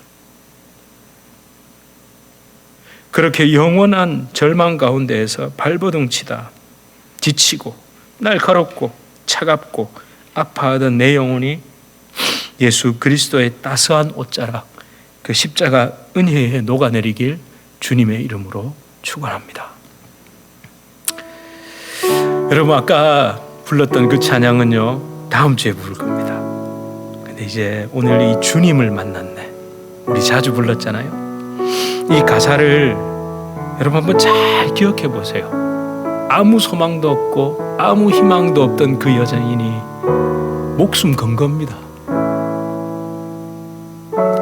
그렇게 영원한 절망 가운데에서 발버둥 치다 지치고 날카롭고 차갑고 아파하던 내 영혼이 예수 그리스도의 따스한 옷자락, 그 십자가 은혜에 녹아내리길 주님의 이름으로 축원합니다. 여러분, 아까 불렀던 그 찬양은요, 다음 주에 부를 겁니다. 근데 이제 오늘 이 주님을 만났네, 우리 자주 불렀잖아요. 이 가사를 여러분 한번 잘 기억해 보세요. 아무 소망도 없고 아무 희망도 없던 그 여자인이 목숨 건 겁니다.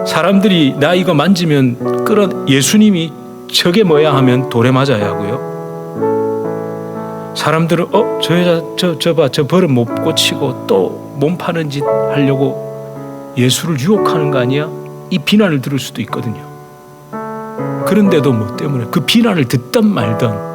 사람들이 나 이거 만지면 예수님이 저게 뭐야 하면 돌에 맞아야 하고요. 사람들은 저 여자 저 버릇 못 고치고 또 몸 파는 짓 하려고 예수를 유혹하는 거 아니야? 이 비난을 들을 수도 있거든요. 그런데도 뭐 때문에 그 비난을 듣던 말던